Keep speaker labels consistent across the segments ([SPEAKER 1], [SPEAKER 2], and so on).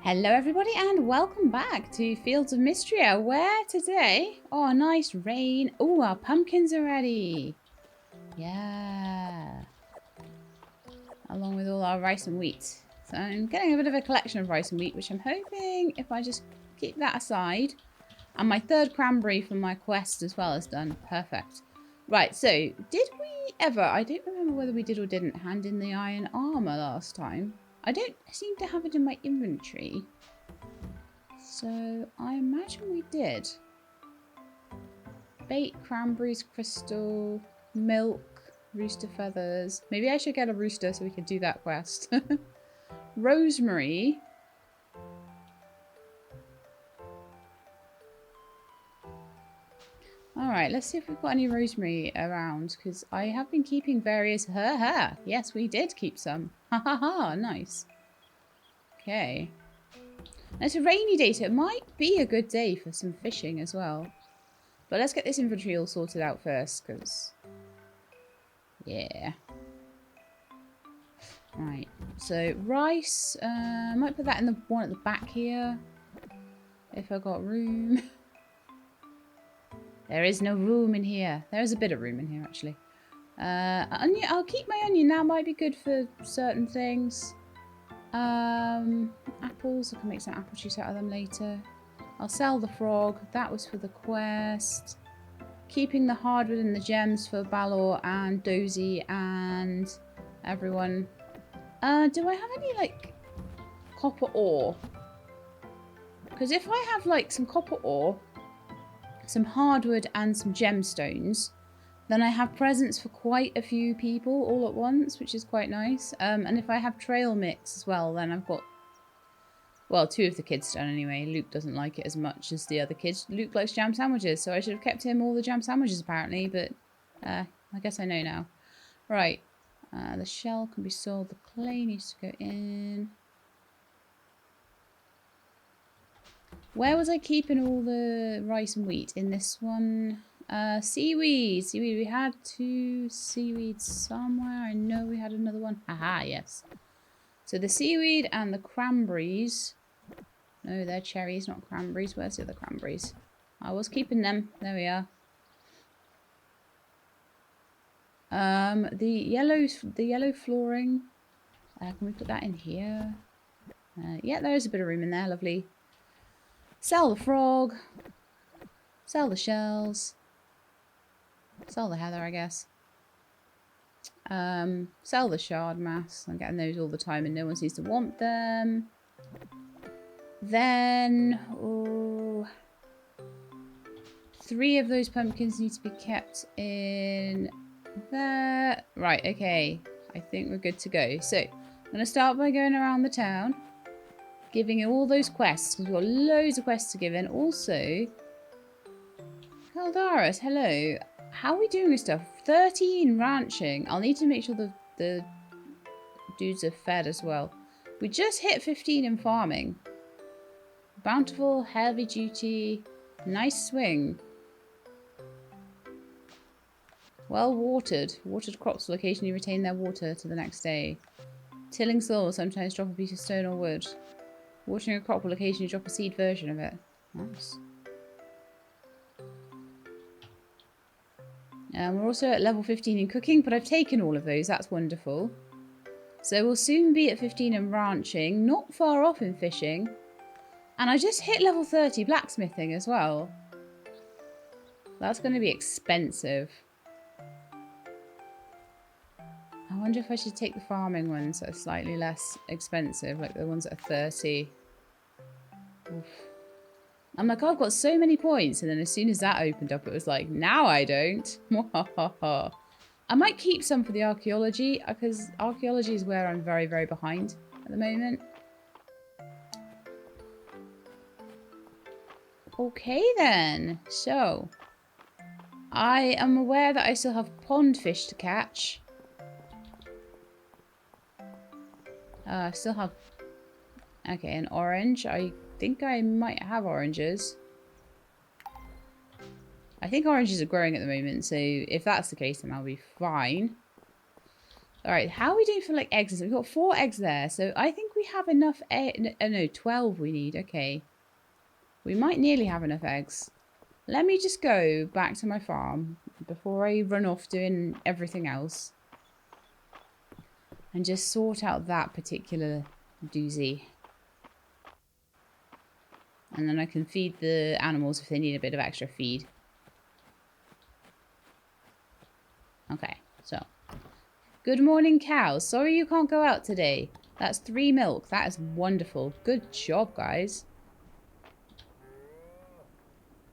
[SPEAKER 1] Hello everybody and welcome back to Fields of Mistria, where today, oh nice rain, oh our pumpkins are ready, yeah, along with all our rice and wheat. So I'm getting a bit of a collection of rice and wheat, which I'm hoping if I just keep that aside, and my third cranberry from my quest as well is done, perfect. Right, so did we ever, I don't remember whether we did or didn't, hand in the iron armour last time. I don't seem to have it in my inventory. So I imagine we did. Bait, cranberries, crystal, milk, rooster feathers. Maybe I should get a rooster so we can do that quest. Rosemary. Alright, let's see if we've got any rosemary around, because I have been keeping various... Yes, we did keep some. Ha ha ha, nice. Okay. It's a rainy day, so it might be a good day for some fishing as well. But let's get this inventory all sorted out first, because... yeah. Right, so rice. I might put that in the one at the back here. If I got room. There is no room in here. There is a bit of room in here, actually. Onion. I'll keep my onion now. Might be good for certain things. Apples. I can make some apple juice out of them later. I'll sell the frog. That was for the quest. Keeping the hardwood and the gems for Balor and Dozy and everyone. Do I have any, like, copper ore? Because if I have, like, some copper ore, some hardwood and some gemstones, then I have presents for quite a few people all at once, which is quite nice. And if I have trail mix as well, then I've got, well, 2 of the kids done anyway. Luke doesn't like it as much as the other kids. Luke likes jam sandwiches, so I should have kept him all the jam sandwiches apparently, but I guess I know now. Right, the shell can be sold, the clay needs to go in. Where was I keeping all the rice and wheat? In this one? Seaweed. Seaweed. We had 2 seaweeds somewhere. I know we had another one. Aha, yes. So the seaweed and the cranberries. No, they're cherries, not cranberries. Where's the other cranberries? I was keeping them. There we are. The yellow flooring. Can we put that in here? Yeah, there is a bit of room in there. Lovely. Sell the frog. Sell the shells. Sell the heather, I guess. Sell the shard mass. I'm getting those all the time and no one seems to want them. Then, 3 of those pumpkins need to be kept in there. Right, okay. I think we're good to go. So, I'm going to start by going around the town. Giving all those quests, because we've got loads of quests to give in. Also, Caldaris, hello. How are we doing with stuff? 13 ranching. I'll need to make sure the dudes are fed as well. We just hit 15 in farming. Bountiful, heavy duty, nice swing. Well watered. Watered crops will occasionally retain their water to the next day. Tilling soil will sometimes drop a piece of stone or wood. Watering a crop will occasionally drop a seed version of it. Nice. We're also at level 15 in cooking, but I've taken all of those. That's wonderful. So we'll soon be at 15 in ranching. Not far off in fishing. And I just hit level 30 blacksmithing as well. That's going to be expensive. I wonder if I should take the farming ones that are slightly less expensive, like the ones that are 30. Oof. I'm like, oh, I've got so many points, and then as soon as that opened up, it was like, now I don't. I might keep some for the archaeology, because archaeology is where I'm very, very behind at the moment. Okay then, so I am aware that I still have pond fish to catch. I still have, okay, an orange. I think I might have oranges. I think oranges are growing at the moment, so if that's the case, then I'll be fine. All right, how are we doing for like eggs? We've got 4 eggs there, so I think we have enough no, 12 we need. Okay. We might nearly have enough eggs. Let me just go back to my farm before I run off doing everything else. And just sort out that particular doozy. And then I can feed the animals if they need a bit of extra feed. Okay, so. Good morning, cows. Sorry you can't go out today. That's 3 milk. That is wonderful. Good job, guys.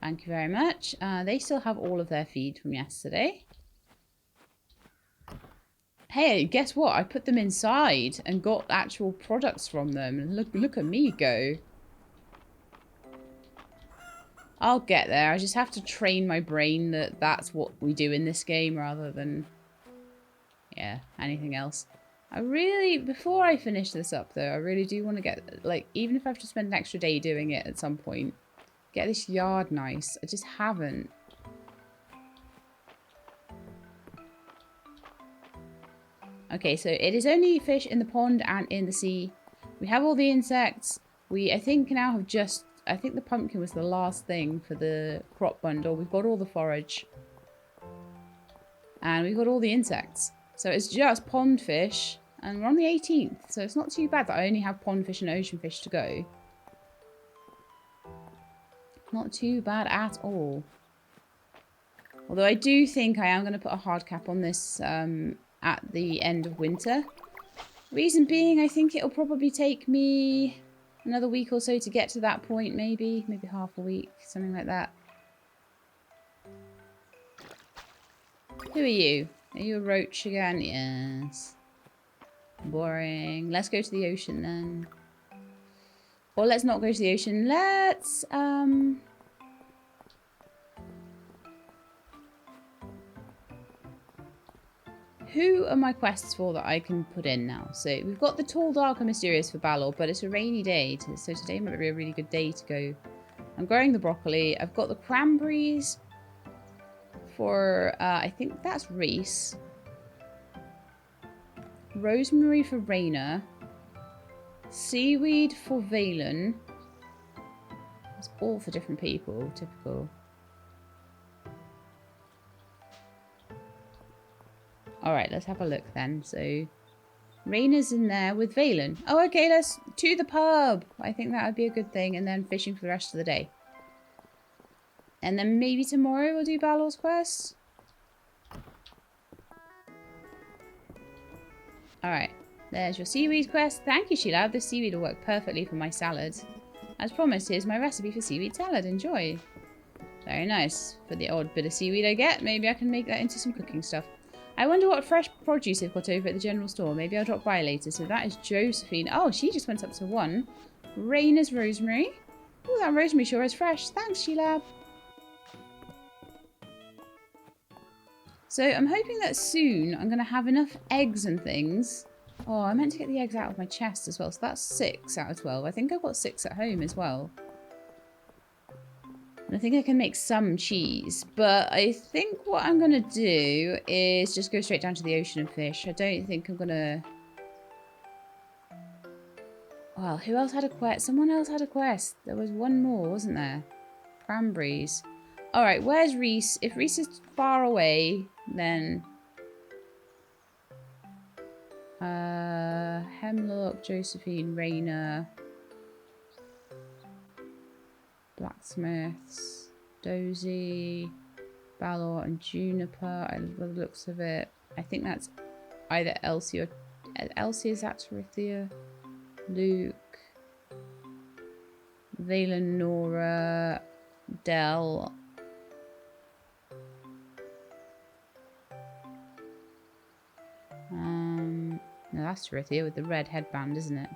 [SPEAKER 1] Thank you very much. They still have all of their feed from yesterday. Hey, guess what? I put them inside and got actual products from them. Look at me go. I'll get there. I just have to train my brain that that's what we do in this game rather than, yeah, anything else. I really, before I finish this up though, I really do want to get, like, even if I have to spend an extra day doing it at some point, get this yard nice. I just haven't. Okay, so it is only fish in the pond and in the sea. We have all the insects. We, I think, now have just... I think the pumpkin was the last thing for the crop bundle. We've got all the forage. And we've got all the insects. So it's just pond fish. And we're on the 18th. So it's not too bad that I only have pond fish and ocean fish to go. Not too bad at all. Although I do think I am going to put a hard cap on this at the end of winter. Reason being, I think it'll probably take me another week or so to get to that point, maybe. Maybe half a week, something like that. Who are you? Are you a roach again? Yes. Boring. Let's go to the ocean then. Or let's not go to the ocean. Let's, who are my quests for that I can put in now? So we've got the tall, dark, and mysterious for Balor, but it's a rainy day, so today might be a really good day to go. I'm growing the broccoli. I've got the cranberries for, I think that's Reese. Rosemary for Raina. Seaweed for Valen. It's all for different people, typical. Alright, let's have a look then. So, Raina's in there with Valen. Oh, okay, let's to the pub. I think that would be a good thing. And then fishing for the rest of the day. And then maybe tomorrow we'll do Balor's quest. Alright, there's your seaweed quest. Thank you, Sheila. This seaweed will work perfectly for my salad. As promised, here's my recipe for seaweed salad. Enjoy. Very nice. For the odd bit of seaweed I get, maybe I can make that into some cooking stuff. I wonder what fresh produce they've got over at the general store. Maybe I'll drop by later. So that is Josephine. Oh, she just went up to 1. Raina's rosemary. Oh, that rosemary sure is fresh. Thanks, Sheila. So I'm hoping that soon I'm going to have enough eggs and things. Oh, I meant to get the eggs out of my chest as well. So that's 6 out of 12. I think I've got 6 at home as well. And I think I can make some cheese. But I think what I'm going to do is just go straight down to the ocean and fish. I don't think I'm going to... Well, who else had a quest? Someone else had a quest. There was one more, wasn't there? Cranberries. Alright, where's Reese? If Reese is far away, then... Hemlock, Josephine, Raina... Blacksmiths, Dozy, Balor, and Juniper. I love the looks of it. I think that's either Elsie or... Elsie is that Tarithia? Luke... Valen, Nora... Dell... No, that's Tarithia with the red headband, isn't it?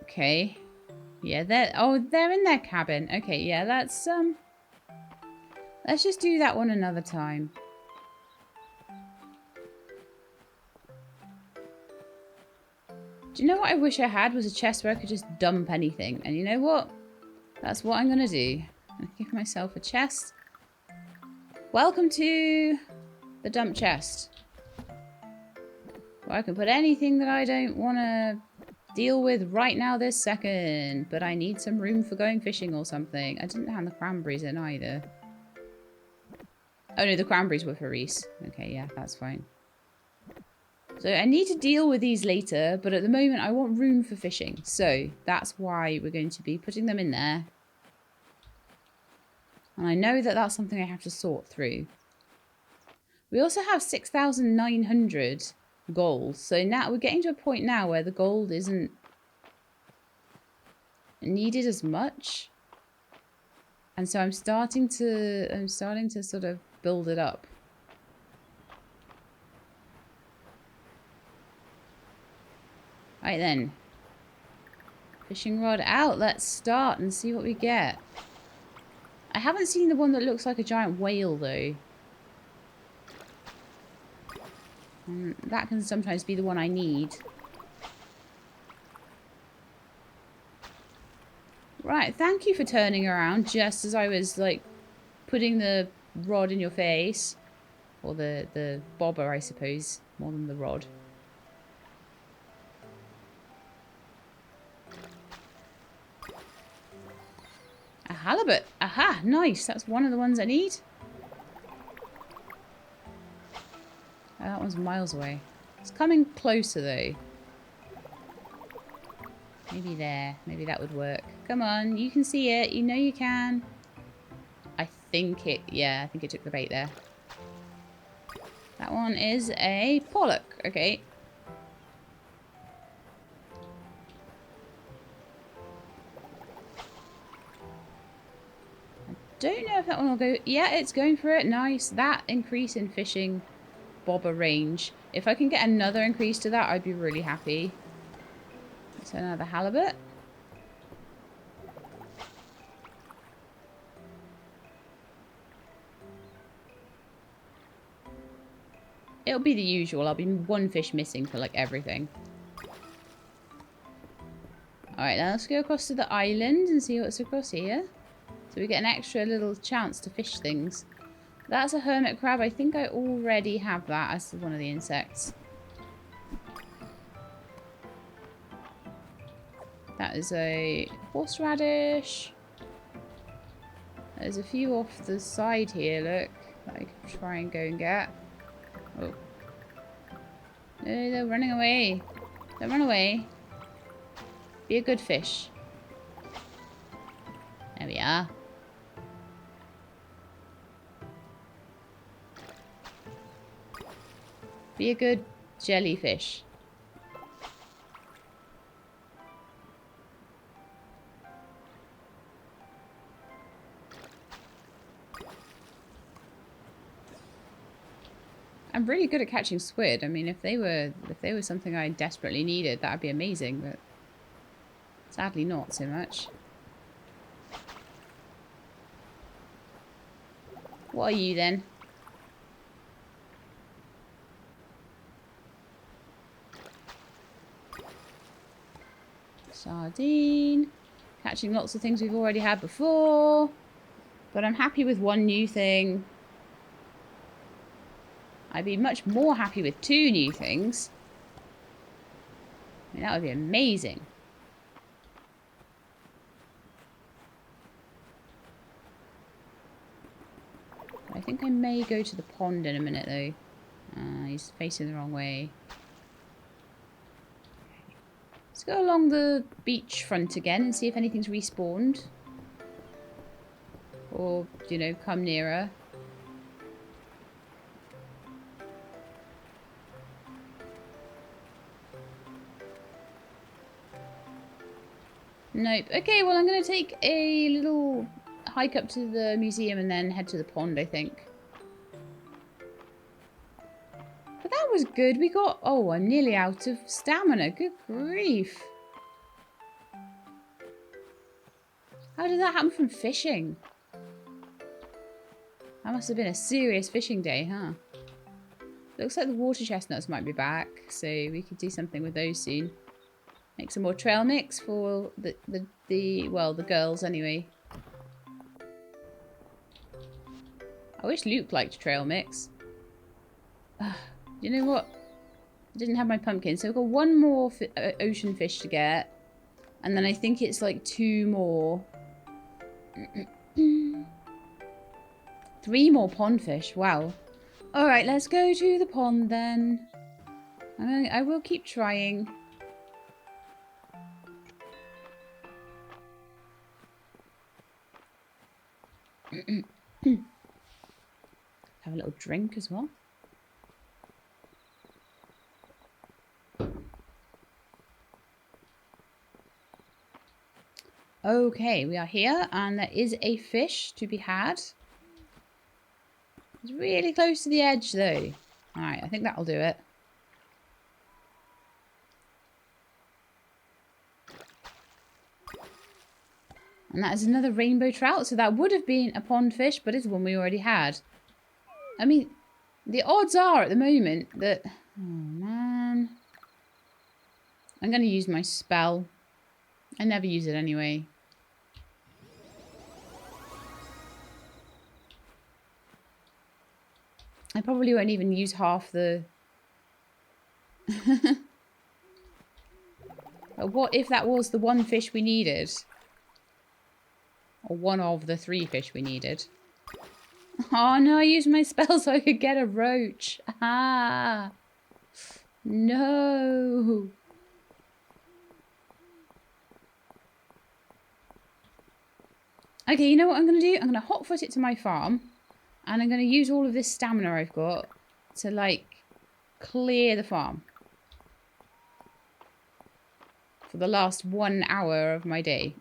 [SPEAKER 1] Okay. Yeah, they're in their cabin. Okay, yeah, let's just do that one another time. Do you know what I wish I had was a chest where I could just dump anything? And you know what? That's what I'm gonna do. I'm gonna give myself a chest. Welcome to the dump chest. Or I can put anything that I don't want to deal with right now this second. But I need some room for going fishing or something. I didn't hand the cranberries in either. Oh no, the cranberries were for Reese. Okay, yeah, that's fine. So I need to deal with these later, but at the moment I want room for fishing. So that's why we're going to be putting them in there. And I know that that's something I have to sort through. We also have 6,900 gold. So now we're getting to a point now where the gold isn't needed as much. And so I'm starting to sort of build it up. Right then. Fishing rod out. Let's start and see what we get. I haven't seen the one that looks like a giant whale though. That can sometimes be the one I need. Right, thank you for turning around just as I was like putting the rod in your face. Or the bobber, I suppose, more than the rod. A halibut. Aha, nice. That's one of the ones I need. Oh, that one's miles away. It's coming closer though. Maybe there. Maybe that would work. Come on, you can see it. You know you can. I think it took the bait there. That one is a pollock. Okay. Don't know if that one will go. Yeah, it's going for it. Nice. That increase in fishing bobber range. If I can get another increase to that, I'd be really happy. So another halibut. It'll be the usual. I'll be one fish missing for like everything. Alright, now let's go across to the island and see what's across here. So we get an extra little chance to fish things. That's a hermit crab. I think I already have that as one of the insects. That is a horseradish. There's a few off the side here, look, that I can try and go and get. Oh. No, they're running away. Don't run away. Be a good fish. There we are. Be a good jellyfish. I'm really good at catching squid. I mean, if they were something I desperately needed, that would be amazing, but sadly not so much. What are you then? Sardine. Catching lots of things we've already had before. But I'm happy with one new thing. I'd be much more happy with 2 new things. I mean, that would be amazing. I think I may go to the pond in a minute, though. He's facing the wrong way. Let's go along the beach front again and see if anything's respawned. Or, you know, come nearer. Nope. Okay, well, I'm going to take a little hike up to the museum and then head to the pond, I think. But that was good. We got... Oh, I'm nearly out of stamina. Good grief. How did that happen from fishing? That must have been a serious fishing day, huh? Looks like the water chestnuts might be back, so we could do something with those soon. Make some more trail mix for the girls anyway. I wish Luke liked trail mix. You know what? didn't have my pumpkin. So we've got one more ocean fish to get. And then I think it's like 2 more. 3 more pond fish. Wow. Alright, let's go to the pond then. I will keep trying. Have a little drink as well. Okay, we are here and there is a fish to be had. It's really close to the edge though. Alright, I think that'll do it. And that is another rainbow trout. So that would have been a pond fish, but it's one we already had. I mean, the odds are at the moment that... Oh, man. I'm going to use my spell. I never use it anyway. I probably won't even use half the... But what if that was the one fish we needed? Or one of the 3 fish we needed. Oh no, I used my spell so I could get a roach. Ah. No. Okay, you know what I'm going to do? I'm going to hotfoot it to my farm. And I'm going to use all of this stamina I've got to, like, clear the farm. For the last 1 hour of my day.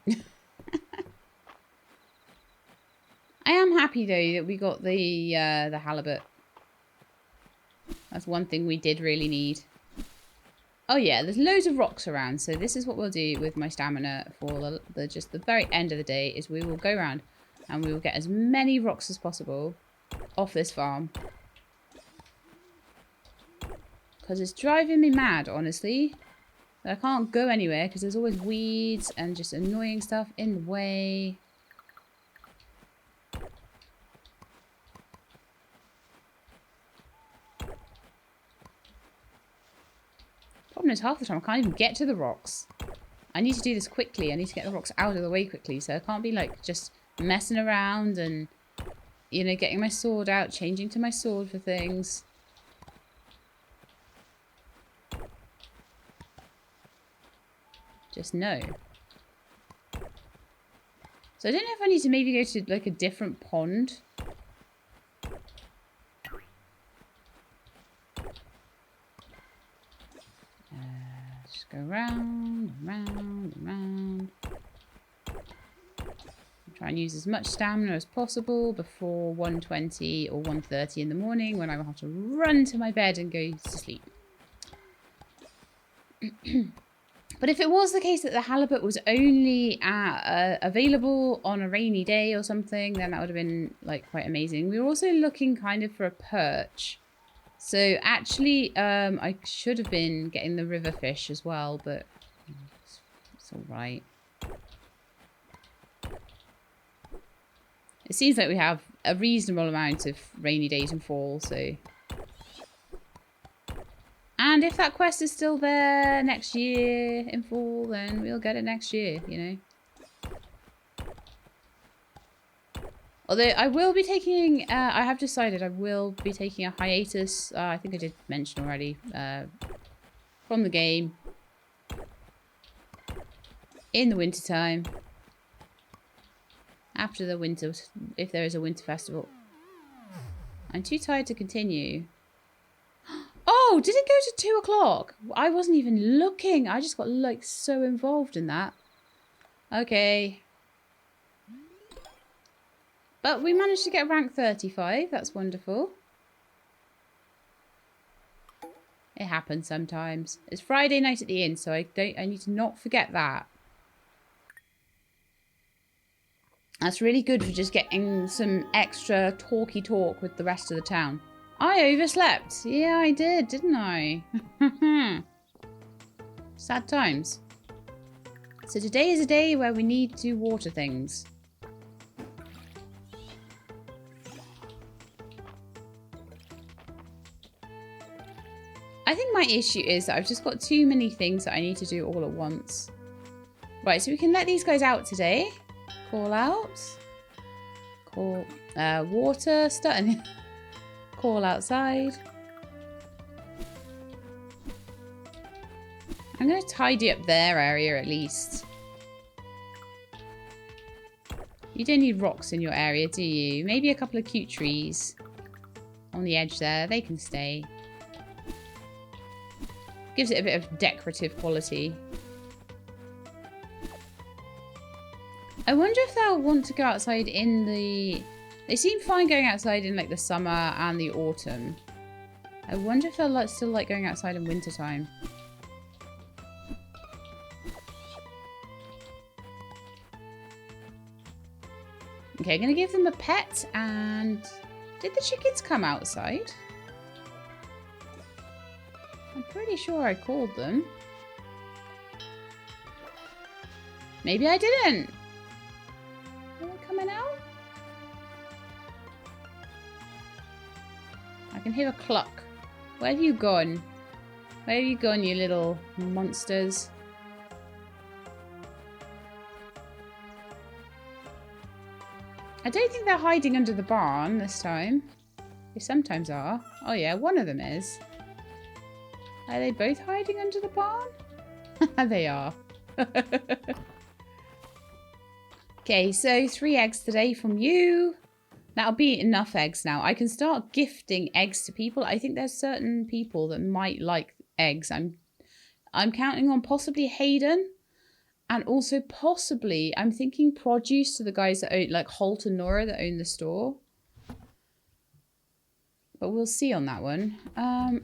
[SPEAKER 1] I am happy, though, that we got the halibut. That's one thing we did really need. Oh, yeah, there's loads of rocks around. So this is what we'll do with my stamina for just the very end of the day. Is we will go around and we will get as many rocks as possible off this farm. Because it's driving me mad, honestly. I can't go anywhere because there's always weeds and just annoying stuff in the way. Problem is, half the time I can't even get to the rocks. I need to do this quickly. I need to get the rocks out of the way quickly. So I can't be like just messing around and, you know, getting my sword out, changing to my sword for things. Just no. So I don't know if I need to maybe go to like a different pond. Just go round, round, round. Try and use as much stamina as possible before 1:20 or 1:30 in the morning when I will have to run to my bed and go to sleep. But if it was the case that the halibut was only available on a rainy day or something, then that would have been like quite amazing. We were also looking kind of for a perch. So actually, I should have been getting the river fish as well, but it's all right. It seems like we have a reasonable amount of rainy days in fall, so... And if that quest is still there next year in fall, then we'll get it next year, you know. Although I will be taking, I have decided I will be taking a hiatus. I think I did mention already, from the game in the winter time. After the winter, if there is a winter festival. I'm too tired to continue. Oh, did it go to 2 o'clock? I wasn't even looking. I just got like so involved in that. Okay. But we managed to get rank 35. That's wonderful. It happens sometimes. It's Friday night at the inn, so I need to not forget that. That's really good for just getting some extra talky talk with the rest of the town. I overslept. Yeah, I did, didn't I? Sad times. So today is a day where we need to water things. I think my issue is that I've just got too many things that I need to do all at once. Right, so we can let these guys out today. Call out. Call water. Starting. Call outside. I'm going to tidy up their area at least. You don't need rocks in your area, do you? Maybe a couple of cute trees on the edge there. They can stay. Gives it a bit of decorative quality. I wonder if they'll want to go outside in the... They seem fine going outside in like the summer and the autumn. I wonder if they'll still like going outside in winter time. Okay, I'm going to give them a pet and... Did the chickens come outside? I'm pretty sure I called them. Maybe I didn't. Are they coming out? I can hear a cluck. Where have you gone? Where have you gone, you little monsters? I don't think they're hiding under the barn this time. They sometimes are. Oh yeah, one of them is. Are they both hiding under the barn? They are. Okay, so 3 eggs today from you. That'll be enough eggs now. I can start gifting eggs to people. I think there's certain people that might like eggs. I'm counting on possibly Hayden. And also possibly, I'm thinking produce to the guys that own, like Holt and Nora that own the store. But we'll see on that one.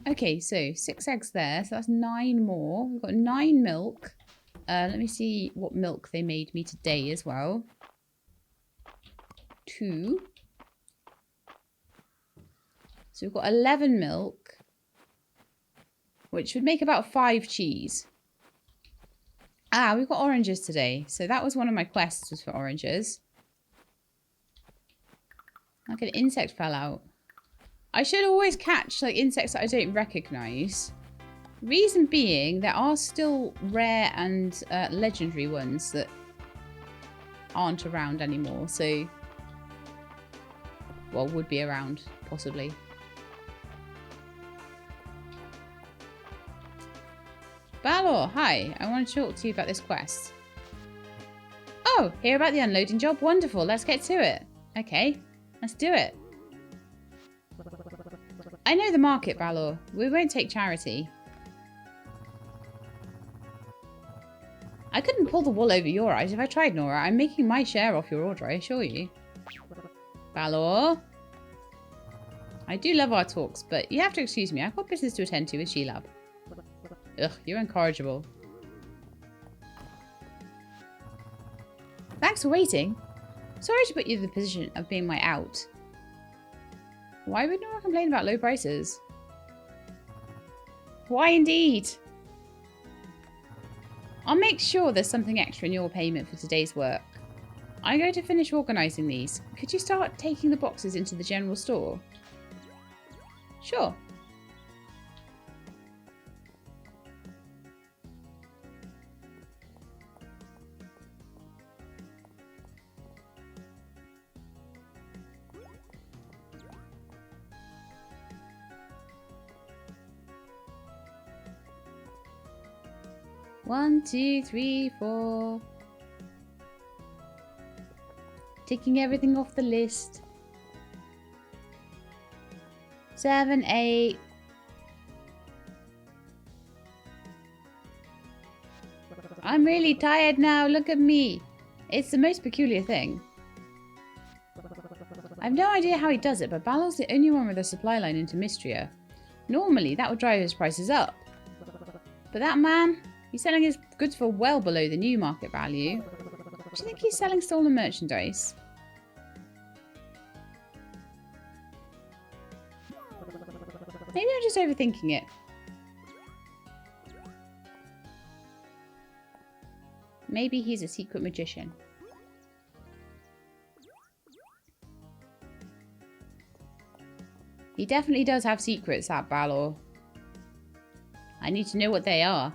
[SPEAKER 1] Okay, so 6 eggs there. So that's 9 more. We've got 9 milk. Let me see what milk they made me today as well. 2. So we've got 11 milk. Which would make about 5 cheese. Ah, we've got oranges today. So that was one of my quests, was for oranges. Like an insect fell out. I should always catch like insects that I don't recognise. Reason being, there are still rare and legendary ones that aren't around anymore. So, well, would be around, possibly. Balor, hi. I want to talk to you about this quest. Oh, hear about the unloading job? Wonderful. Let's get to it. Okay, let's do it. I know the market, Balor. We won't take charity. I couldn't pull the wool over your eyes if I tried, Nora. I'm making my share off your order, I assure you. Balor? I do love our talks, but you have to excuse me. I've got business to attend to with Sheilab. Ugh, you're incorrigible. Thanks for waiting. Sorry to put you in the position of being my out. Why would no one complain about low prices? Why indeed? I'll make sure there's something extra in your payment for today's work. I'm going to finish organising these. Could you start taking the boxes into the general store? Sure. One, 2, 3, 4. Ticking everything off the list. 7, 8. I'm really tired now. Look at me. It's the most peculiar thing. I've no idea how he does it, but Balor's the only one with a supply line into Mistria. Normally, that would drive his prices up. But that man... He's selling his goods for well below the new market value. Do you think he's selling stolen merchandise? Maybe I'm just overthinking it. Maybe he's a secret magician. He definitely does have secrets, that Balor. I need to know what they are.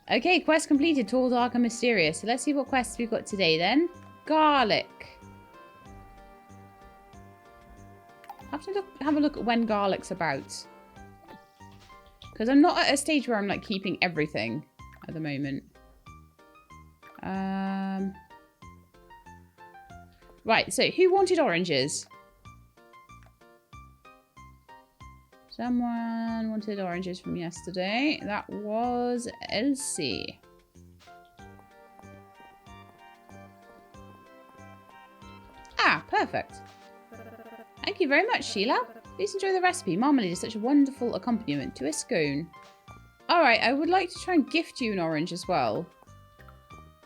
[SPEAKER 1] Okay, quest completed. Tall, dark, and mysterious. So let's see what quests we've got today then. Garlic. Have a look at when garlic's about. Because I'm not at a stage where I'm like keeping everything at the moment. Right, so who wanted oranges? Someone wanted oranges from yesterday. That was Elsie. Ah, perfect. Thank you very much, Sheila. Please enjoy the recipe. Marmalade is such a wonderful accompaniment to a scone. Alright, I would like to try and gift you an orange as well.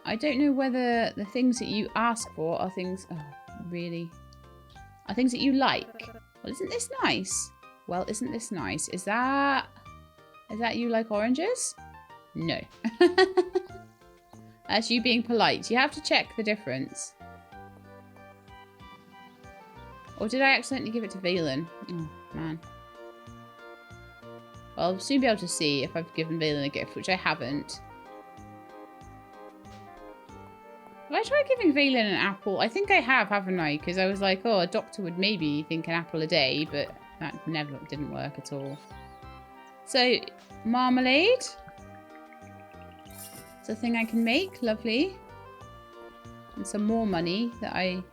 [SPEAKER 1] I don't know whether the things that you ask for are things... Oh, really? Are things that you like. Well, isn't this nice? Well, isn't this nice? Is that you like oranges? No. That's you being polite. You have to check the difference. Or did I accidentally give it to Valen? Oh, man. Well, I'll soon be able to see if I've given Valen a gift, which I haven't. Have I tried giving Valen an apple? I think I have, haven't I? Because I was like, oh, a doctor would maybe think an apple a day, but that never didn't work at all. So, marmalade. It's a thing I can make. Lovely. And some more money that I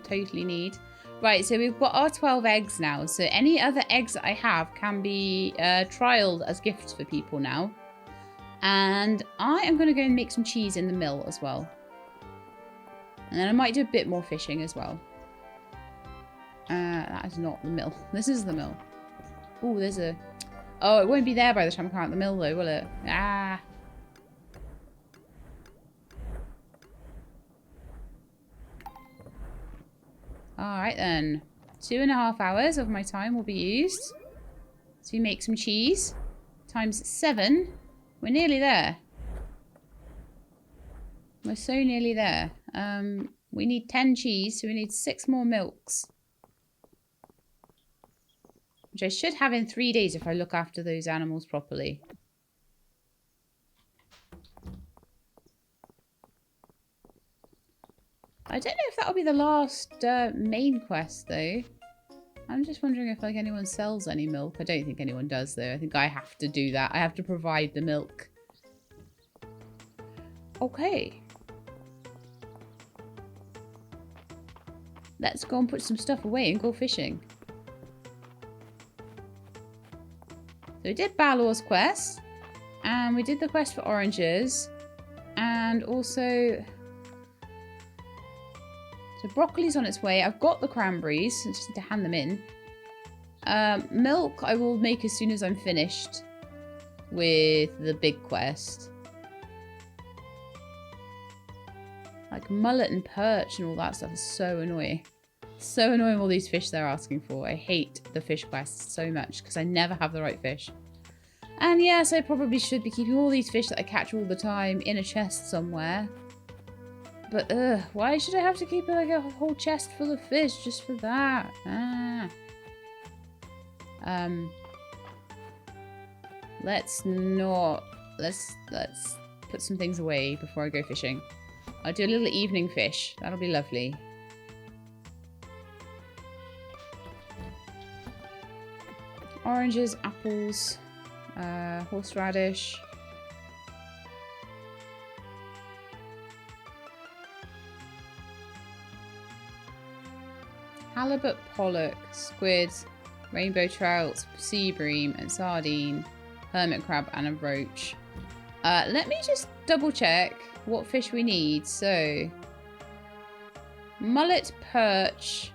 [SPEAKER 1] totally need. Right, so we've got our 12 eggs now. So any other eggs that I have can be trialed as gifts for people now. And I am going to go and make some cheese in the mill as well. And then I might do a bit more fishing as well. That is not the mill. This is the mill. Oh, there's a... Oh, it won't be there by the time I come out the mill though, will it? Ah. Alright then. 2.5 hours of my time will be used to make some cheese. Times 7. We're nearly there. We're so nearly there. We need 10 cheese, so we need 6 more milks. Which I should have in 3 days if I look after those animals properly. I don't know if that'll be the last main quest though. I'm just wondering if like anyone sells any milk. I don't think anyone does though. I think I have to do that. I have to provide the milk. Okay. Let's go and put some stuff away and go fishing. So we did Balor's quest. And we did the quest for oranges. And also... So broccoli's on its way. I've got the cranberries. I just need to hand them in. Milk I will make as soon as I'm finished with the big quest. Like mullet and perch and all that stuff is so annoying. So annoying all these fish they're asking for. I hate the fish quests so much because I never have the right fish. And yes, I probably should be keeping all these fish that I catch all the time in a chest somewhere. But, why should I have to keep like a whole chest full of fish just for that? Ah. Let's not... Let's put some things away before I go fishing. I'll do a little evening fish. That'll be lovely. Oranges, apples, horseradish. Halibut, pollock, squid, rainbow trout, sea bream, and sardine, hermit crab, and a roach. Let me just double check what fish we need. So, mullet, perch.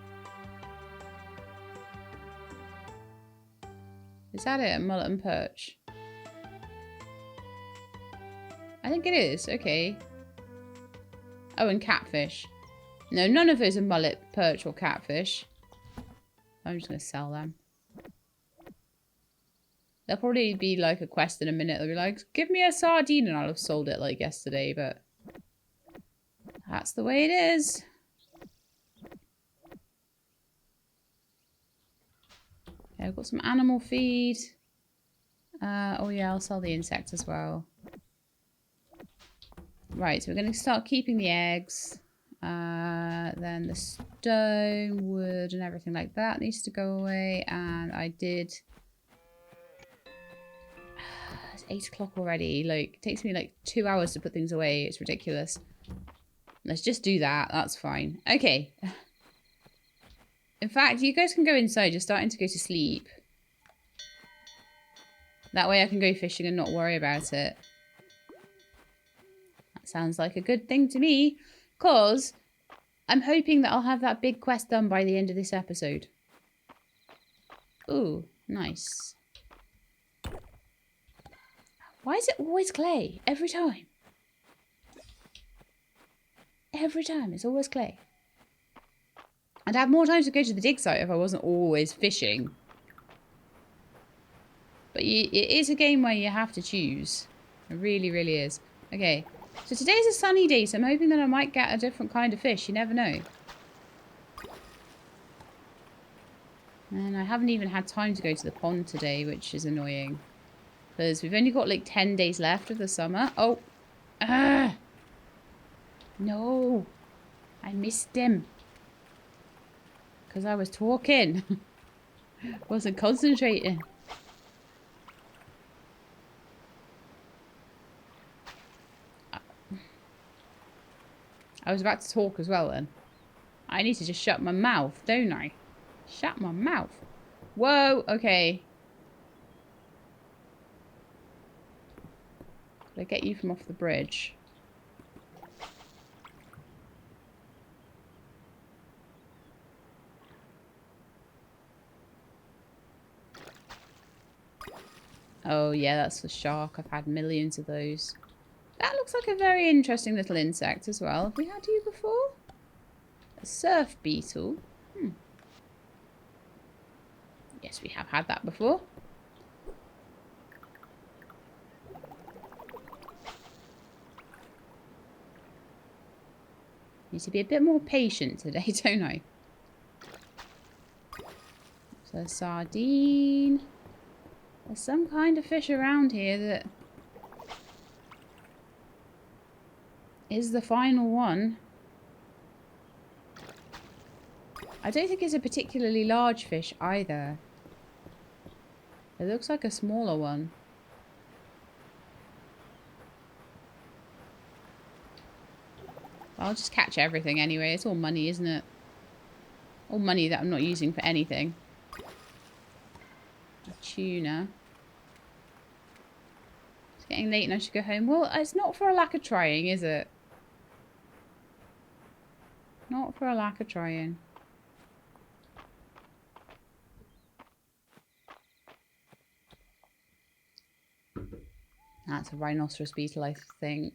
[SPEAKER 1] Is that it? Mullet and perch? I think it is. Okay. Oh, and catfish. No, none of those are mullet, perch, or catfish. I'm just going to sell them. There'll probably be like a quest in a minute. They'll be like, give me a sardine, and I'll have sold it like yesterday, but that's the way it is. Okay, I've got some animal feed. Oh yeah, I'll sell the insect as well. Right, so we're going to start keeping the eggs. Then the stone, wood, and everything like that needs to go away. And I did... It's 8 o'clock already. Like, it takes me like 2 hours to put things away. It's ridiculous. Let's just do that. That's fine. Okay. In fact, you guys can go inside. You're starting to go to sleep. That way I can go fishing and not worry about it. That sounds like a good thing to me. Because I'm hoping that I'll have that big quest done by the end of this episode. Ooh, nice. Why is it always clay? Every time. Every time. It's always clay. I'd have more time to go to the dig site if I wasn't always fishing. But it is a game where you have to choose. It really, really is. Okay. So today's a sunny day, so I'm hoping that I might get a different kind of fish. You never know. And I haven't even had time to go to the pond today, which is annoying. Because we've only got like 10 days left of the summer. Oh. Ah. No. I missed him. Because I was talking. Wasn't concentrating. I was about to talk as well then. I need to just shut my mouth, don't I? Shut my mouth. Whoa, okay. Did I get you from off the bridge? Oh yeah, that's the shark. I've had millions of those. That looks like a very interesting little insect as well. Have we had you before? A surf beetle. Yes, we have had that before. Need to be a bit more patient today, don't I? So, sardine. There's some kind of fish around here that is the final one. I don't think it's a particularly large fish either. It looks like a smaller one. I'll just catch everything anyway. It's all money, isn't it? All money that I'm not using for anything. A tuna. It's getting late and I should go home. Well, it's not for a lack of trying, is it? Not for a lack of trying. That's a rhinoceros beetle, I think.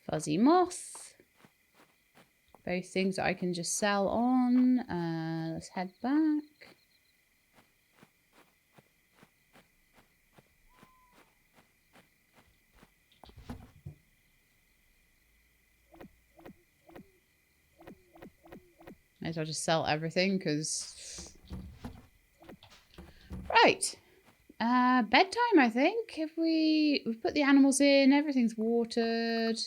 [SPEAKER 1] Fuzzy moth. Both things that I can just sell on. Let's head back. Might as well just sell everything because... Right. Bedtime, I think. If we've put the animals in, everything's watered.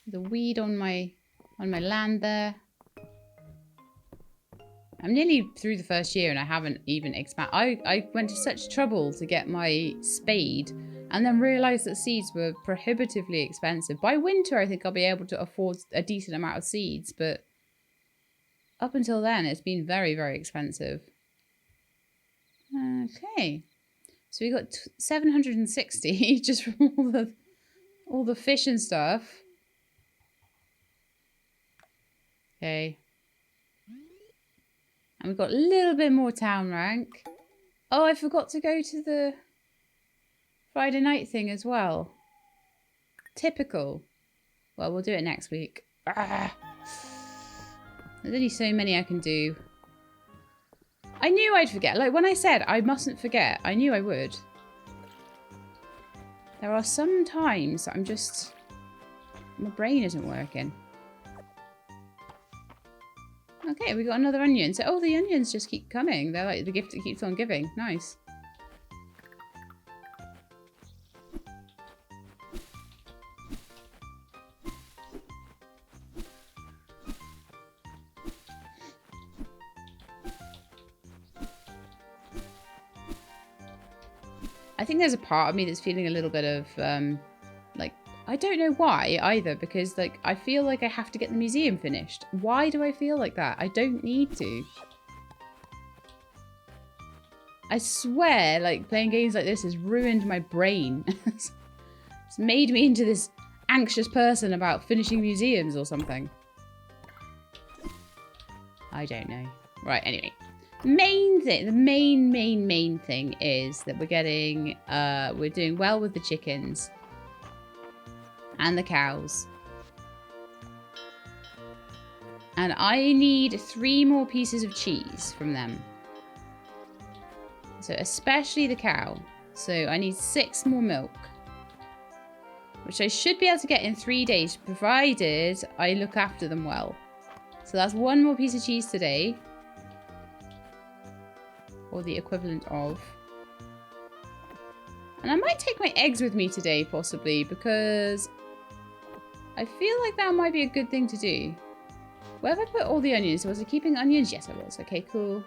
[SPEAKER 1] The weed on my land there. I'm nearly through the first year and I haven't even expanded. I went to such trouble to get my spade and then realised that seeds were prohibitively expensive. By winter, I think I'll be able to afford a decent amount of seeds, but up until then, it's been very, very expensive. Okay. So we got 760 just from all the fish and stuff. Okay. And we've got a little bit more town rank. Oh, I forgot to go to the Friday night thing as well. Typical. Well, we'll do it next week. Ah. There's only so many I can do. I knew I'd forget. Like, when I said I mustn't forget, I knew I would. There are some times I'm just... My brain isn't working. Okay, we got another onion. So, oh, the onions just keep coming. They're like the gift that keeps on giving. Nice. I think there's a part of me that's feeling a little bit of, like, I don't know why either, because, like, I feel like I have to get the museum finished. Why do I feel like that? I don't need to. I swear, like, playing games like this has ruined my brain. It's made me into this anxious person about finishing museums or something. I don't know. Right, anyway. Main thing, the main thing is that we're getting, we're doing well with the chickens. And the cows. And I need 3 more pieces of cheese from them. So especially the cow. So I need 6 more milk. Which I should be able to get in 3 days, provided I look after them well. So that's 1 more piece of cheese today. Or the equivalent of. And I might take my eggs with me today, possibly, because I feel like that might be a good thing to do. Where have I put all the onions? Was I keeping onions? Yes, I was. Okay, cool.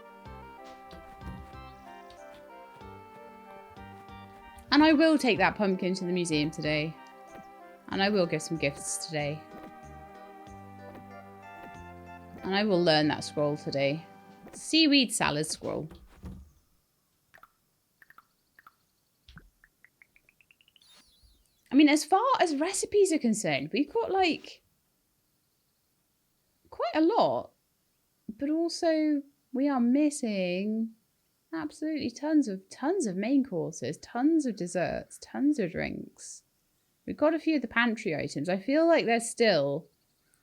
[SPEAKER 1] And I will take that pumpkin to the museum today. And I will give some gifts today. And I will learn that scroll today. Seaweed salad scroll. I mean, as far as recipes are concerned, we've got, like, quite a lot. But also, we are missing absolutely tons of main courses, tons of desserts, tons of drinks. We've got a few of the pantry items. I feel like there's still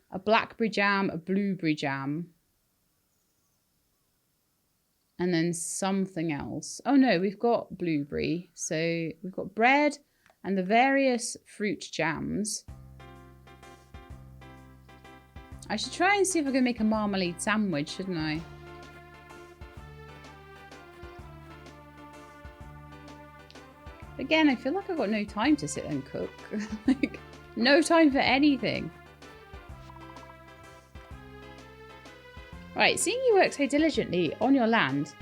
[SPEAKER 1] a blackberry jam, a blueberry jam. And then something else. Oh, no, we've got blueberry. So we've got bread. And the various fruit jams. I should try and see if I can make a marmalade sandwich, shouldn't I? Again, I feel like I've got no time to sit and cook. Like, no time for anything. Right, seeing you work so diligently on your land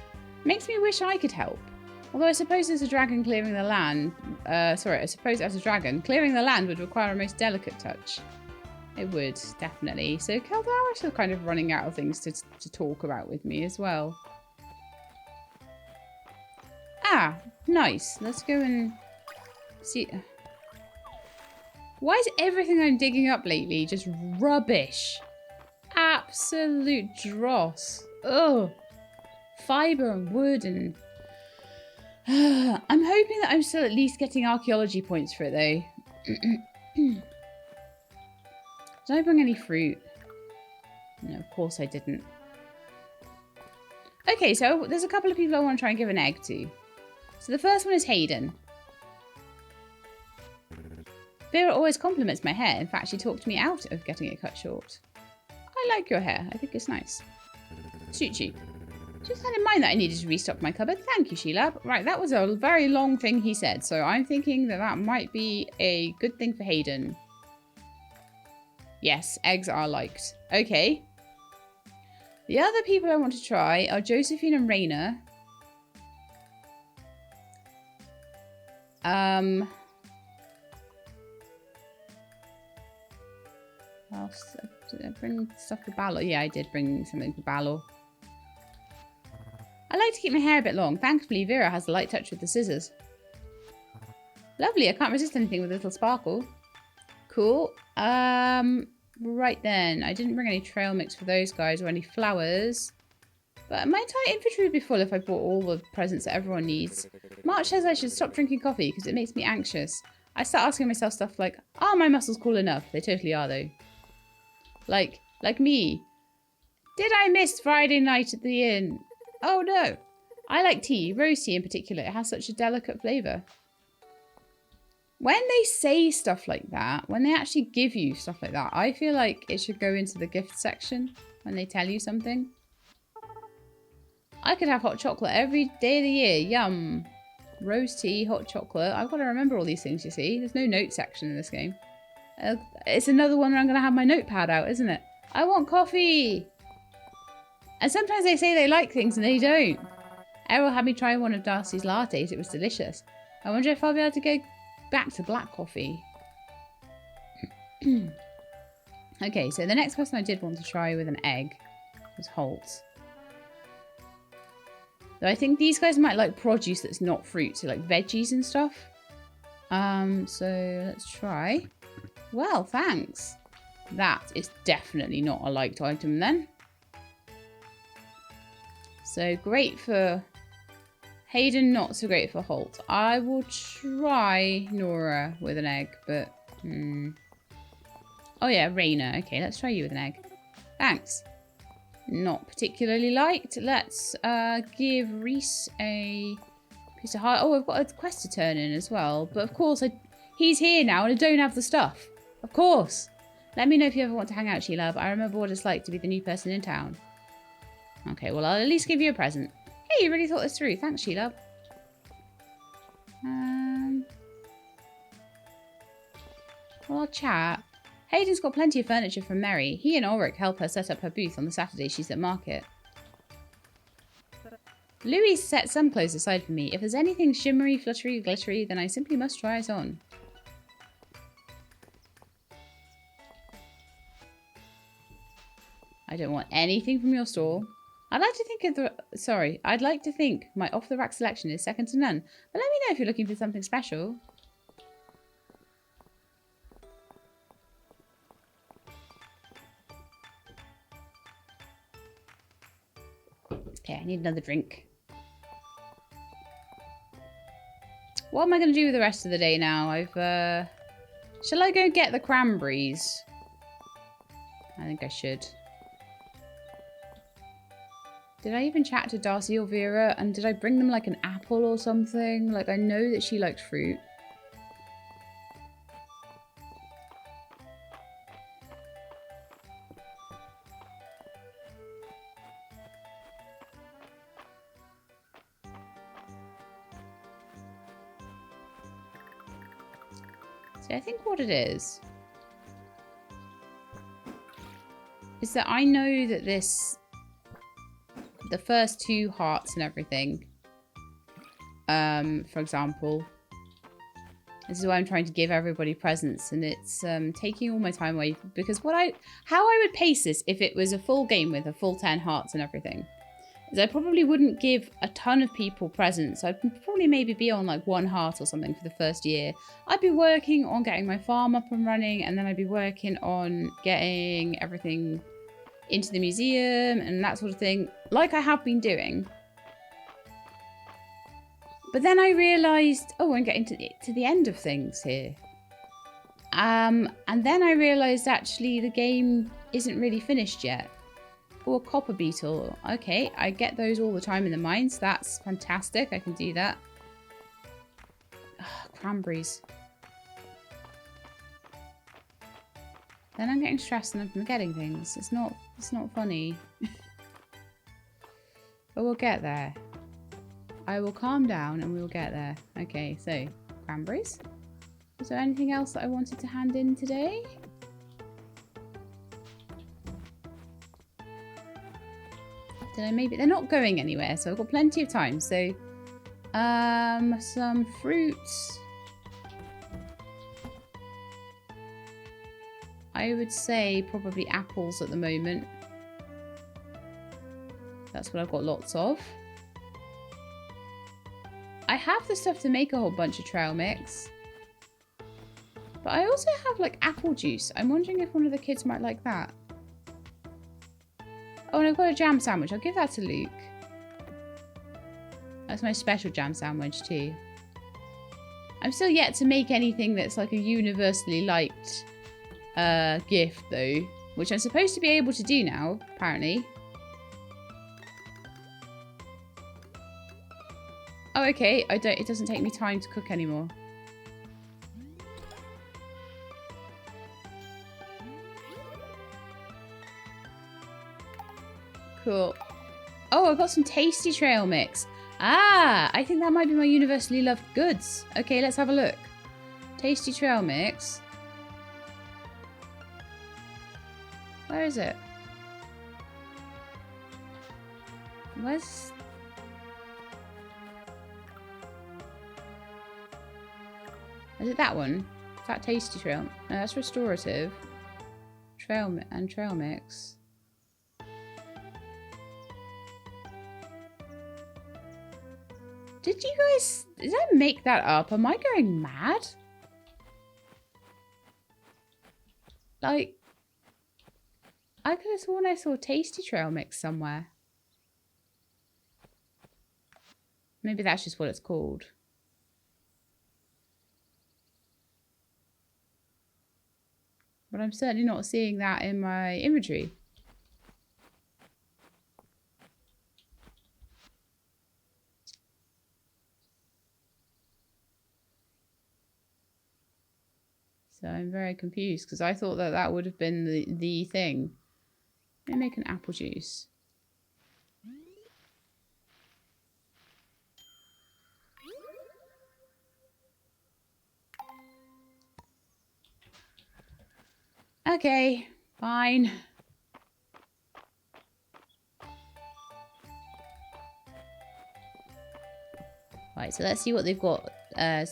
[SPEAKER 1] makes me wish I could help. Although I suppose as a dragon clearing the land... I suppose as a dragon, clearing the land would require a most delicate touch. It would, definitely. So Keldara's are kind of running out of things to talk about with me as well. Ah, nice. Let's go and see... Why is everything I'm digging up lately just rubbish? Absolute dross. Ugh. Fibre and wood and... I'm hoping that I'm still at least getting archaeology points for it, though. Did I bring any fruit? No, of course I didn't. Okay, so there's a couple of people I want to try and give an egg to. So the first one is Hayden. Vera always compliments my hair. In fact, she talked me out of getting it cut short. I like your hair. I think it's nice. Suits you. Just had in mind that I needed to restock my cupboard. Thank you, Sheila. Right, that was a very long thing he said, so I'm thinking that that might be a good thing for Hayden. Yes, eggs are liked. Okay. The other people I want to try are Josephine and Raina. Did I bring stuff for Balor? Yeah, I did bring something for Balor. I like to keep my hair a bit long. Thankfully, Vera has a light touch with the scissors. Lovely. I can't resist anything with a little sparkle. Cool. Right then. I didn't bring any trail mix for those guys or any flowers. But my entire inventory would be full if I bought all the presents that everyone needs. March says I should stop drinking coffee because it makes me anxious. I start asking myself stuff like, are my muscles cool enough? They totally are, though. Like me. Did I miss Friday night at the inn? Oh, no. I like tea, rose tea in particular. It has such a delicate flavour. When they say stuff like that, when they actually give you stuff like that, I feel like it should go into the gift section. when they tell you something. I could have hot chocolate every day of the year. Yum. Rose tea, hot chocolate. I've got to remember all these things, you see. There's no note section in this game. It's another one where I'm going to have my notepad out, isn't it? I want coffee. And sometimes they say they like things and they don't. Errol had me try one of Darcy's lattes. It was delicious. I wonder if I'll be able to go back to black coffee. Okay, so the next person I did want to try with an egg was Holt. Though I think these guys might like produce that's not fruit, so like veggies and stuff. So let's try. Well, thanks. That is definitely not a liked item then. So great for Hayden, not so great for Holt. I will try Nora with an egg, but... Oh yeah, Raina. Okay, let's try you with an egg. Thanks. Not particularly liked. Let's give Reese a piece of heart. Oh, I've got a quest to turn in as well. But of course, he's here now and I don't have the stuff. Of course. Let me know if you ever want to hang out, Sheila. I remember what it's like to be the new person in town. Okay, well, I'll at least give you a present. Hey, you really thought this through. Thanks, Sheila. Well, I'll chat. Hayden's got plenty of furniture from Mary. He and Ulrich help her set up her booth on the Saturday she's at market. Louis set some clothes aside for me. If there's anything shimmery, fluttery, glittery, then I simply must try it on. I don't want anything from your store. I'd like to think my off-the-rack selection is second to none. But let me know if you're looking for something special. Okay, I need another drink. What am I going to do with the rest of the day now? Shall I go get the cranberries? I think I should. Did I even chat to Darcy or Vera? And did I bring them like an apple or something? Like, I know that she likes fruit. So I think what it is that I know that the first two hearts and everything, for example, this is why I'm trying to give everybody presents, and it's taking all my time away, because how I would pace this if it was a full game with a full 10 hearts and everything is I probably wouldn't give a ton of people presents. I'd probably maybe be on like 1 heart or something for the first year. I'd be working on getting my farm up and running, and then I'd be working on getting everything into the museum and that sort of thing, like I have been doing. But then I realised, oh, I'm getting to the end of things here. And then I realised actually the game isn't really finished yet. Or a copper beetle. Okay, I get those all the time in the mines. That's fantastic. I can do that. Ugh, cranberries. Then I'm getting stressed and I'm forgetting things. It's not funny. But we'll get there. I will calm down and we will get there. Okay, so cranberries. Was there anything else that I wanted to hand in today? Did I maybe? They're not going anywhere, so I've got plenty of time. So, some fruits. I would say probably apples at the moment. That's what I've got lots of. I have the stuff to make a whole bunch of trail mix. But I also have like apple juice. I'm wondering if one of the kids might like that. Oh, and I've got a jam sandwich. I'll give that to Luke. That's my special jam sandwich too. I'm still yet to make anything that's like a universally liked gift though, which I'm supposed to be able to do now, apparently. Oh, okay. It doesn't take me time to cook anymore. Cool. Oh, I've got some tasty trail mix. Ah, I think that might be my universally loved goods. Okay, let's have a look. Tasty trail mix. Where is it? Where's... Is it that one? Is that tasty trail? No, that's restorative. Trail mix. Did you guys... Did I make that up? Am I going mad? Like... I could have sworn I saw tasty trail mix somewhere. Maybe that's just what it's called. But I'm certainly not seeing that in my inventory. So I'm very confused because I thought that that would have been the thing. Let me make an apple juice. Okay, fine. Right, so let's see what they've got.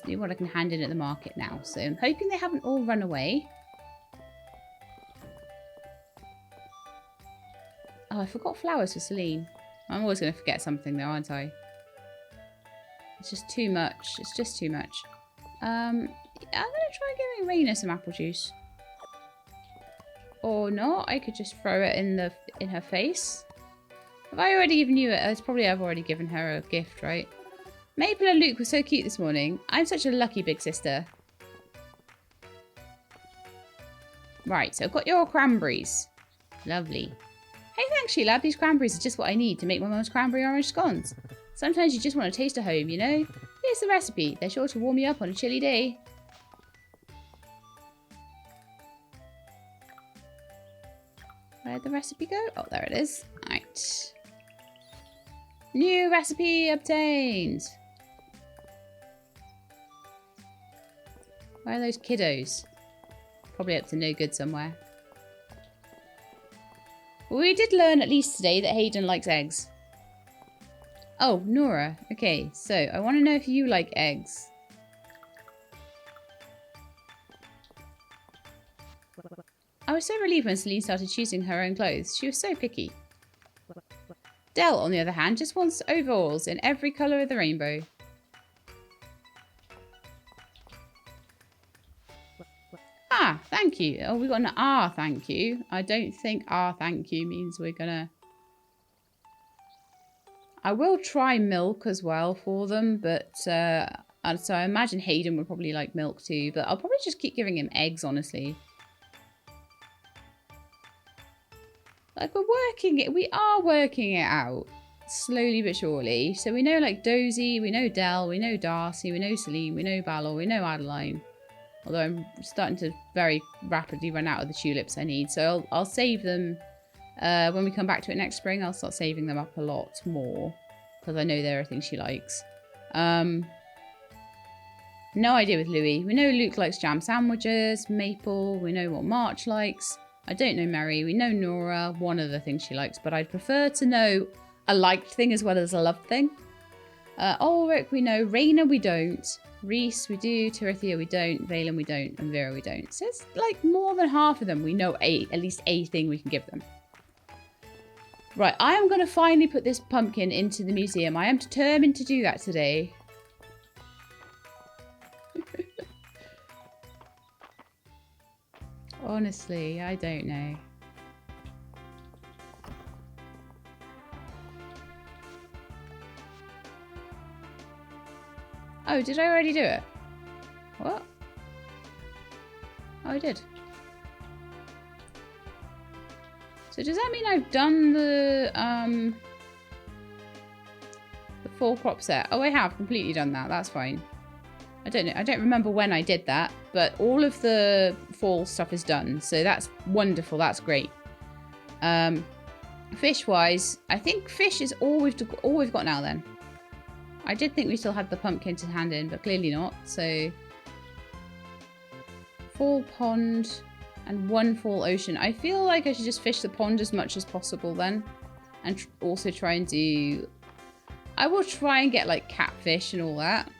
[SPEAKER 1] See what I can hand in at the market now. So I'm hoping they haven't all run away. Oh, I forgot flowers for Celine. I'm always going to forget something though, aren't I? It's just too much. It's just too much. I'm going to try giving Raina some apple juice. Or not. I could just throw it in her face. Have I already given you it? It's probably I've already given her a gift, right? Maple and Luke were so cute this morning. I'm such a lucky big sister. Right, so I've got your cranberries. Lovely. Hey, thanks, Sheila. These cranberries are just what I need to make my mum's cranberry orange scones. Sometimes you just want a taste of home, you know? Here's the recipe. They're sure to warm you up on a chilly day. Where'd the recipe go? Oh, there it is. Right. New recipe obtained. Where are those kiddos? Probably up to no good somewhere. We did learn at least today that Hayden likes eggs. Oh, Nora. Okay, so I want to know if you like eggs. I was so relieved when Celine started choosing her own clothes. She was so picky. Dell, on the other hand, just wants overalls in every colour of the rainbow. Ah, thank you. Oh, we got an ah, thank you. I don't think ah, thank you means we're gonna... I will try milk as well for them, but... so I imagine Hayden would probably like milk too, but I'll probably just keep giving him eggs, honestly. Like, we are working it out. Slowly but surely. So we know, like, Dozy, we know Dell, we know Darcy, we know Celine, we know Balor, we know Adeline. Although I'm starting to very rapidly run out of the tulips I need. So I'll save them. When we come back to it next spring, I'll start saving them up a lot more. Because I know there are things she likes. No idea with Louis. We know Luke likes jam sandwiches, maple. We know what March likes. I don't know Mary. We know Nora. One of the things she likes. But I'd prefer to know a liked thing as well as a loved thing. Ulrich we know. Raina we don't. Reese we do. Tirithia we don't. Valen we don't. And Vera we don't. So it's like more than half of them we know at least a thing we can give them. Right, I am going to finally put this pumpkin into the museum. I am determined to do that today. Honestly, I don't know. Oh, did I already do it? What? Oh, I did. So does that mean I've done the full crop set? Oh, I have completely done that. That's fine. I don't know. I don't remember when I did that, but all of the fall stuff is done. So that's wonderful. That's great. Fish-wise, I think fish is all we've got now then. I did think we still had the pumpkin to hand in, but clearly not. So, full pond and one full ocean. I feel like I should just fish the pond as much as possible then. And also try and do... I will try and get like catfish and all that.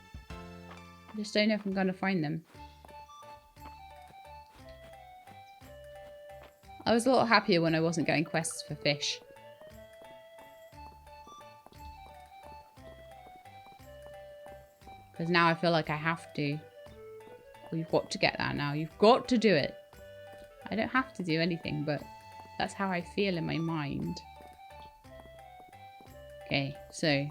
[SPEAKER 1] I just don't know if I'm going to find them. I was a lot happier when I wasn't getting quests for fish. Because now I feel like I have to. Well, you've got to get that now. You've got to do it. I don't have to do anything, but that's how I feel in my mind. Okay, so...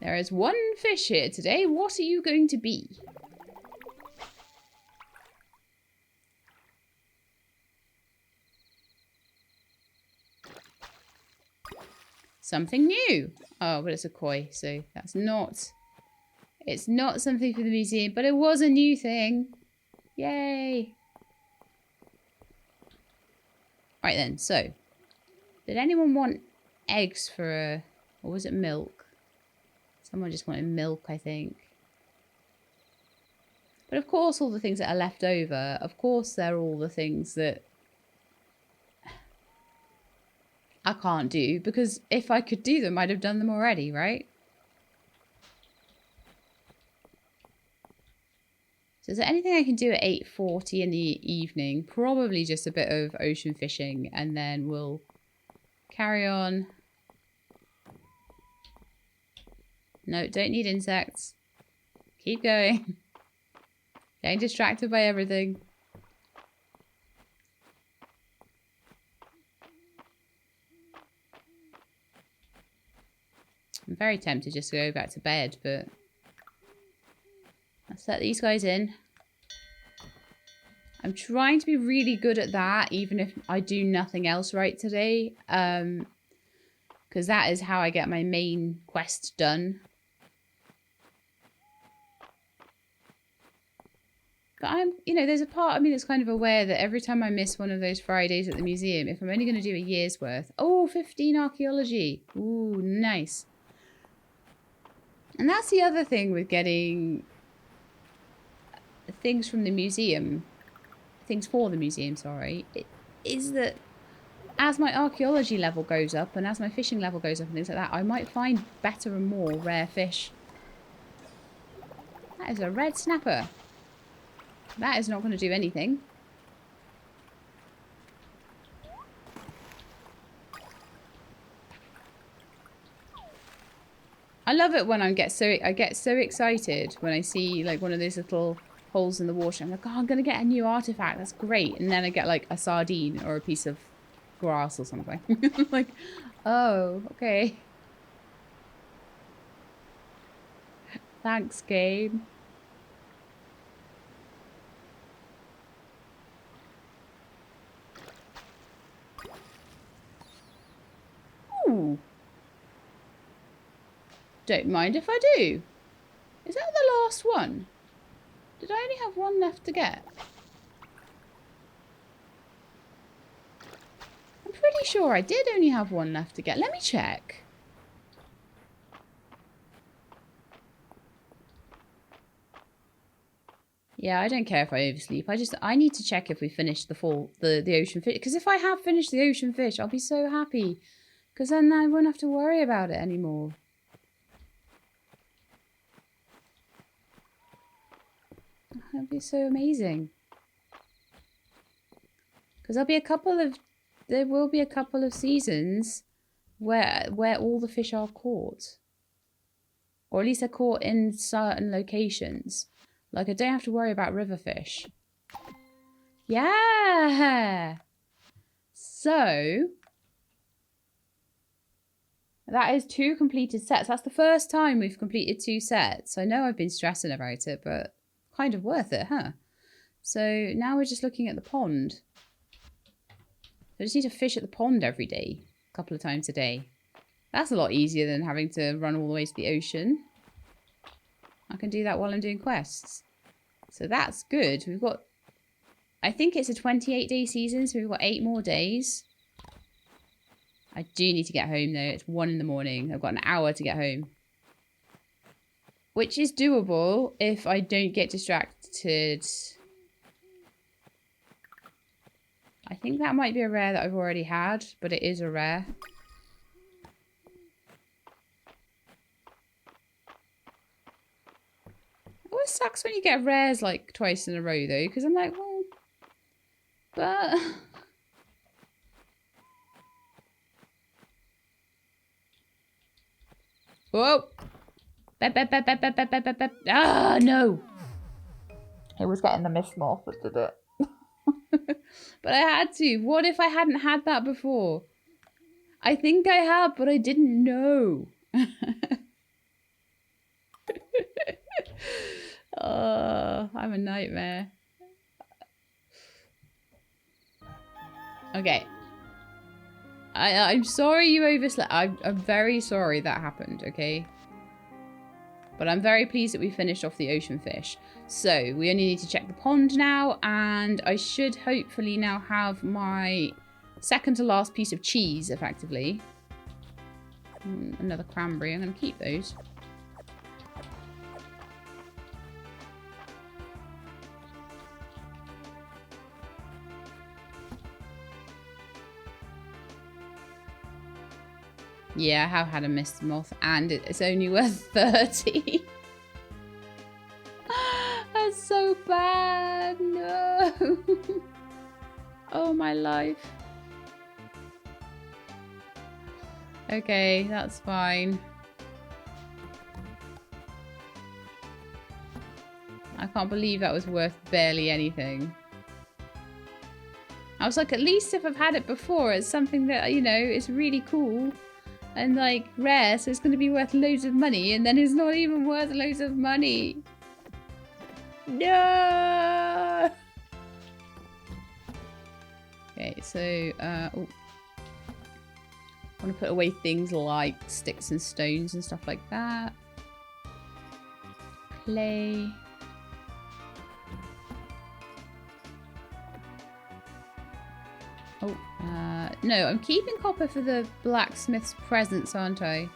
[SPEAKER 1] there is one fish here today. What are you going to be? Something new. Oh, but it's a koi, so that's not... it's not something for the museum, but it was a new thing. Yay. Right then, so. Did anyone want eggs for a... or was it milk? Someone just wanted milk, I think. But of course, all the things that are left over, of course, they're all the things that I can't do. Because if I could do them, I'd have done them already, right? So is there anything I can do at 8:40 in the evening? Probably just a bit of ocean fishing. And then we'll carry on. No, don't need insects. Keep going. Getting distracted by everything. I'm very tempted just to go back to bed, but let's let these guys in. I'm trying to be really good at that, even if I do nothing else right today. Because that is how I get my main quest done. But I'm, you know, there's a part of me that's kind of aware that every time I miss one of those Fridays at the museum, if I'm only going to do a year's worth... oh, 15 archaeology. Ooh, nice. And that's the other thing with getting things from the museum. Things for the museum, sorry. Is that as my archaeology level goes up and as my fishing level goes up and things like that, I might find better and more rare fish. That is a red snapper. That is not going to do anything. I love it when I get so excited when I see like one of those little holes in the water. I'm like, oh, I'm going to get a new artifact. That's great. And then I get like a sardine or a piece of grass or something. Like, oh, okay. Thanks, game. Ooh. Don't mind if I do. Is that the last one? Did I only have one left to get? I'm pretty sure I did only have one left to get. Let me check. Yeah, I don't care if I oversleep. I need to check if we finished the ocean fish. Because if I have finished the ocean fish, I'll be so happy. Because then I won't have to worry about it anymore. That'd be so amazing. Because there will be a couple of seasons where all the fish are caught. Or at least they're caught in certain locations. Like I don't have to worry about river fish. Yeah! So that is 2 completed sets. That's the first time we've completed 2 sets. I know I've been stressing about it, but kind of worth it, huh? So now we're just looking at the pond. I just need to fish at the pond every day, a couple of times a day. That's a lot easier than having to run all the way to the ocean. I can do that while I'm doing quests. So that's good. We've got... I think it's a 28-day season, so we've got 8 more days. I do need to get home, though. It's 1 in the morning. I've got an hour to get home. Which is doable if I don't get distracted. I think that might be a rare that I've already had, but it is a rare. It always sucks when you get rares like twice in a row, though, because I'm like, well, but... Whoa! Ah, no! It was getting the Mistria that did it. But I had to. What if I hadn't had that before? I think I have, but I didn't know. Oh, I'm a nightmare. Okay. I'm sorry you overslept. I'm very sorry that happened, okay? But I'm very pleased that we finished off the ocean fish. So, we only need to check the pond now, and I should hopefully now have my second to last piece of cheese, effectively. Another cranberry. I'm going to keep those. Yeah, I have had a mist moth, and it's only worth 30. That's so bad. No. Oh, my life. Okay, that's fine. I can't believe that was worth barely anything. I was like, at least if I've had it before, it's something that, you know, is really cool. And like rare, so it's going to be worth loads of money, and then it's not even worth loads of money. No. Okay, so I want to put away things like sticks and stones and stuff like that. Clay. Oh, no, I'm keeping copper for the blacksmith's presents, aren't I?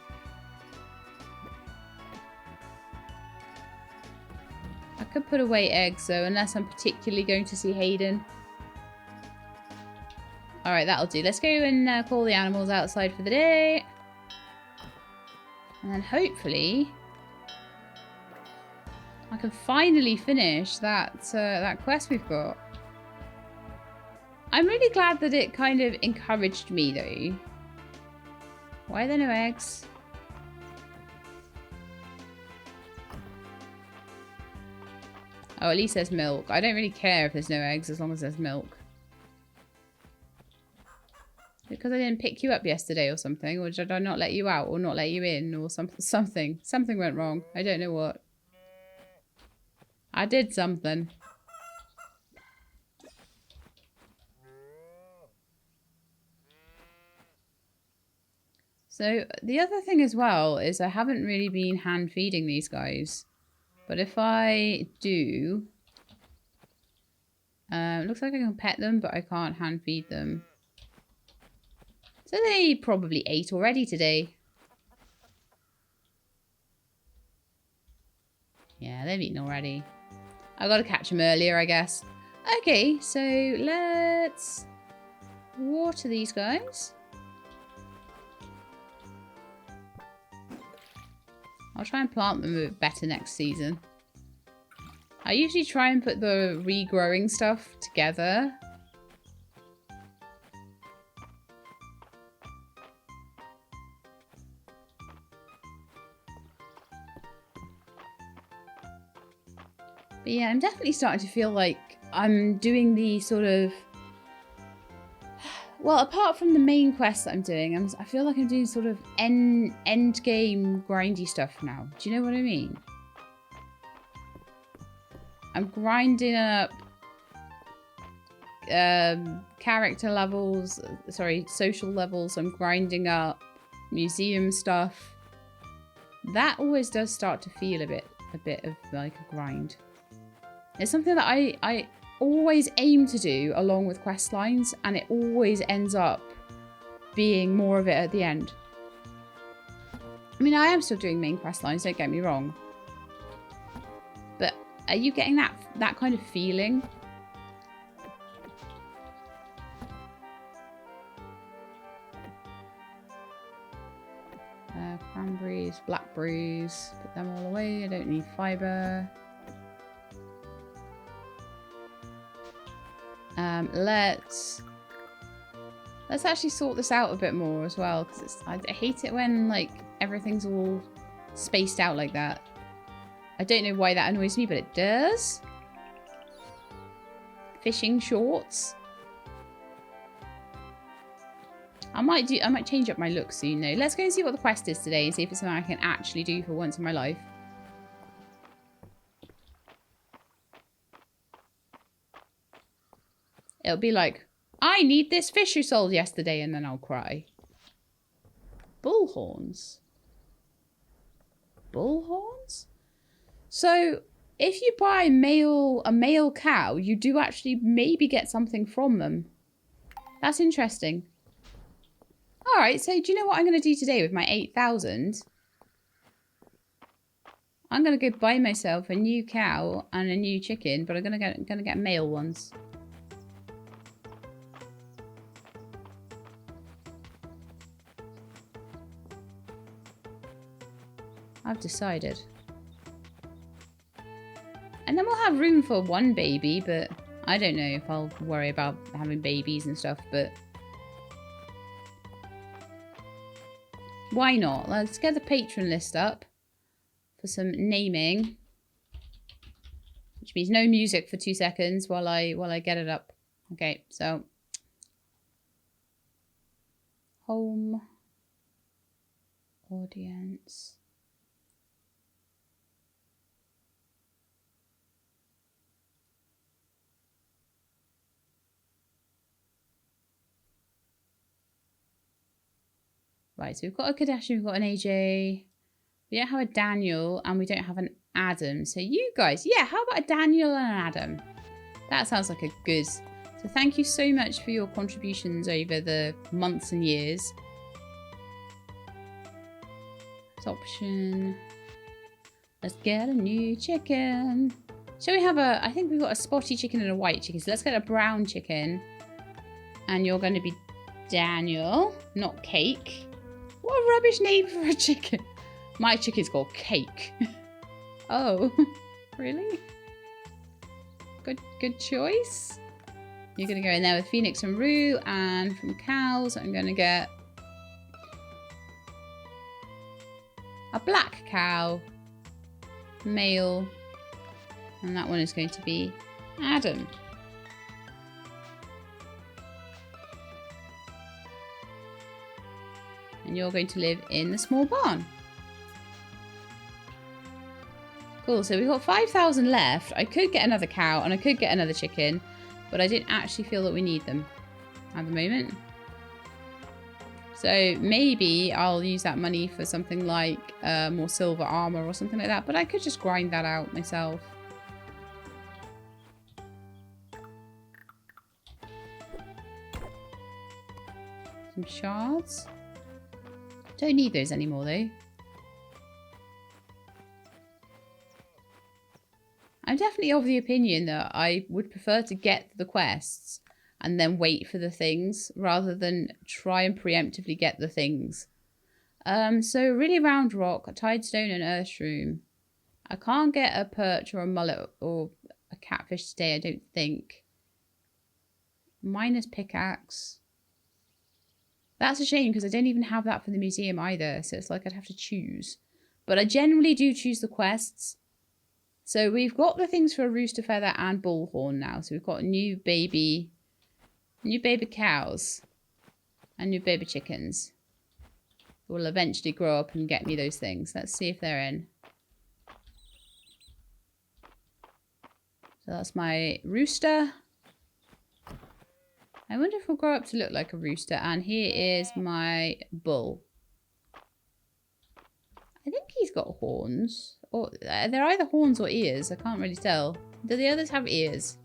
[SPEAKER 1] I could put away eggs, though, unless I'm particularly going to see Hayden. Alright, that'll do. Let's go and call the animals outside for the day. And then hopefully I can finally finish that, that quest we've got. I'm really glad that it kind of encouraged me, though. Why are there no eggs? Oh, at least there's milk. I don't really care if there's no eggs as long as there's milk. Because I didn't pick you up yesterday or something, or did I not let you out or not let you in or something? Something went wrong. I don't know what. I did something. So the other thing as well is I haven't really been hand feeding these guys. But if I do, it looks like I can pet them, but I can't hand feed them. So they probably ate already today. Yeah, they've eaten already. I got to catch them earlier, I guess. Okay, so let's water these guys. I'll try and plant them a bit better next season. I usually try and put the regrowing stuff together. But yeah, I'm definitely starting to feel like I'm doing the sort of... Well, apart from the main quest that I'm doing, I feel like I'm doing sort of end game grindy stuff now. Do you know what I mean? I'm grinding up character levels, sorry, social levels. I'm grinding up museum stuff. That always does start to feel a bit of like a grind. It's something that I always aim to do along with quest lines, and it always ends up being more of it at the end. I mean, I am still doing main quest lines, don't get me wrong. But are you getting that kind of feeling? Cranberries, blackberries, put them all away. I don't need fibre. Let's actually sort this out a bit more as well, because I hate it when like everything's all spaced out like that. I don't know why that annoys me, but it does. Fishing shorts. I might change up my look soon though. Let's go and see what the quest is today and see if it's something I can actually do for once in my life. It'll be like, I need this fish you sold yesterday, and then I'll cry. Bullhorns. Bullhorns? So, if you buy a male cow, you do actually maybe get something from them. That's interesting. Alright, so do you know what I'm going to do today with my 8,000? I'm going to go buy myself a new cow and a new chicken, but I'm going to get male ones. I've decided. And then we'll have room for one baby, but I don't know if I'll worry about having babies and stuff, but why not? Let's get the patron list up for some naming, which means no music for 2 seconds while I get it up. Okay, so home, audience. Right, so we've got a Kardashian, we've got an AJ. We don't have a Daniel, and we don't have an Adam. So you guys, yeah, how about a Daniel and an Adam? That sounds like a good... So thank you so much for your contributions over the months and years. Option. Let's get a new chicken. Shall we have a... I think we've got a spotty chicken and a white chicken. So let's get a brown chicken. And you're going to be Daniel, not Cake. What a rubbish name for a chicken. My chicken's called Cake. Oh, really? Good choice. You're going to go in there with Phoenix and Rue, and from cows, I'm going to get a black cow, male, and that one is going to be Adam. And you're going to live in the small barn. Cool, so we've got 5,000 left. I could get another cow and I could get another chicken, but I didn't actually feel that we need them at the moment. So maybe I'll use that money for something like more silver armor or something like that, but I could just grind that out myself. Some shards. Don't need those anymore though. I'm definitely of the opinion that I would prefer to get the quests and then wait for the things rather than try and preemptively get the things. So really round rock, a tidestone and earthshroom. I can't get a perch or a mullet or a catfish today, I don't think. Minus pickaxe. That's a shame because I don't even have that for the museum either. So it's like I'd have to choose. But I generally do choose the quests. So we've got the things for a rooster feather and bullhorn now. So we've got new baby cows and new baby chickens. Who will eventually grow up and get me those things. Let's see if they're in. So that's my rooster. I wonder if we'll grow up to look like a rooster. And here is my bull. I think he's got horns. Or they're either horns or ears. I can't really tell. Do the others have ears?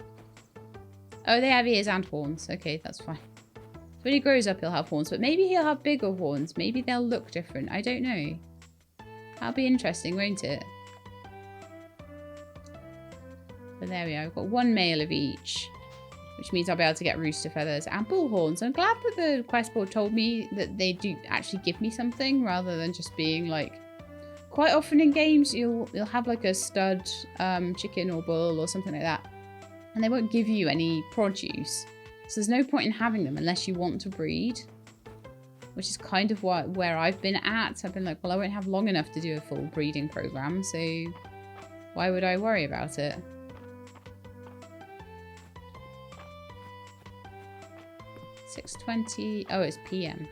[SPEAKER 1] Oh, they have ears and horns. Okay, that's fine. So when he grows up, he'll have horns. But maybe he'll have bigger horns. Maybe they'll look different. I don't know. That'll be interesting, won't it? But there we are. We've got one male of each. Which means I'll be able to get rooster feathers and bull horns. I'm glad that the quest board told me that they do actually give me something rather than just being like... Quite often in games, you'll have like a stud chicken or bull or something like that. And they won't give you any produce. So there's no point in having them unless you want to breed. Which is kind of where I've been at. I've been like, well, I won't have long enough to do a full breeding program. So why would I worry about it? .20. Oh, it's PM.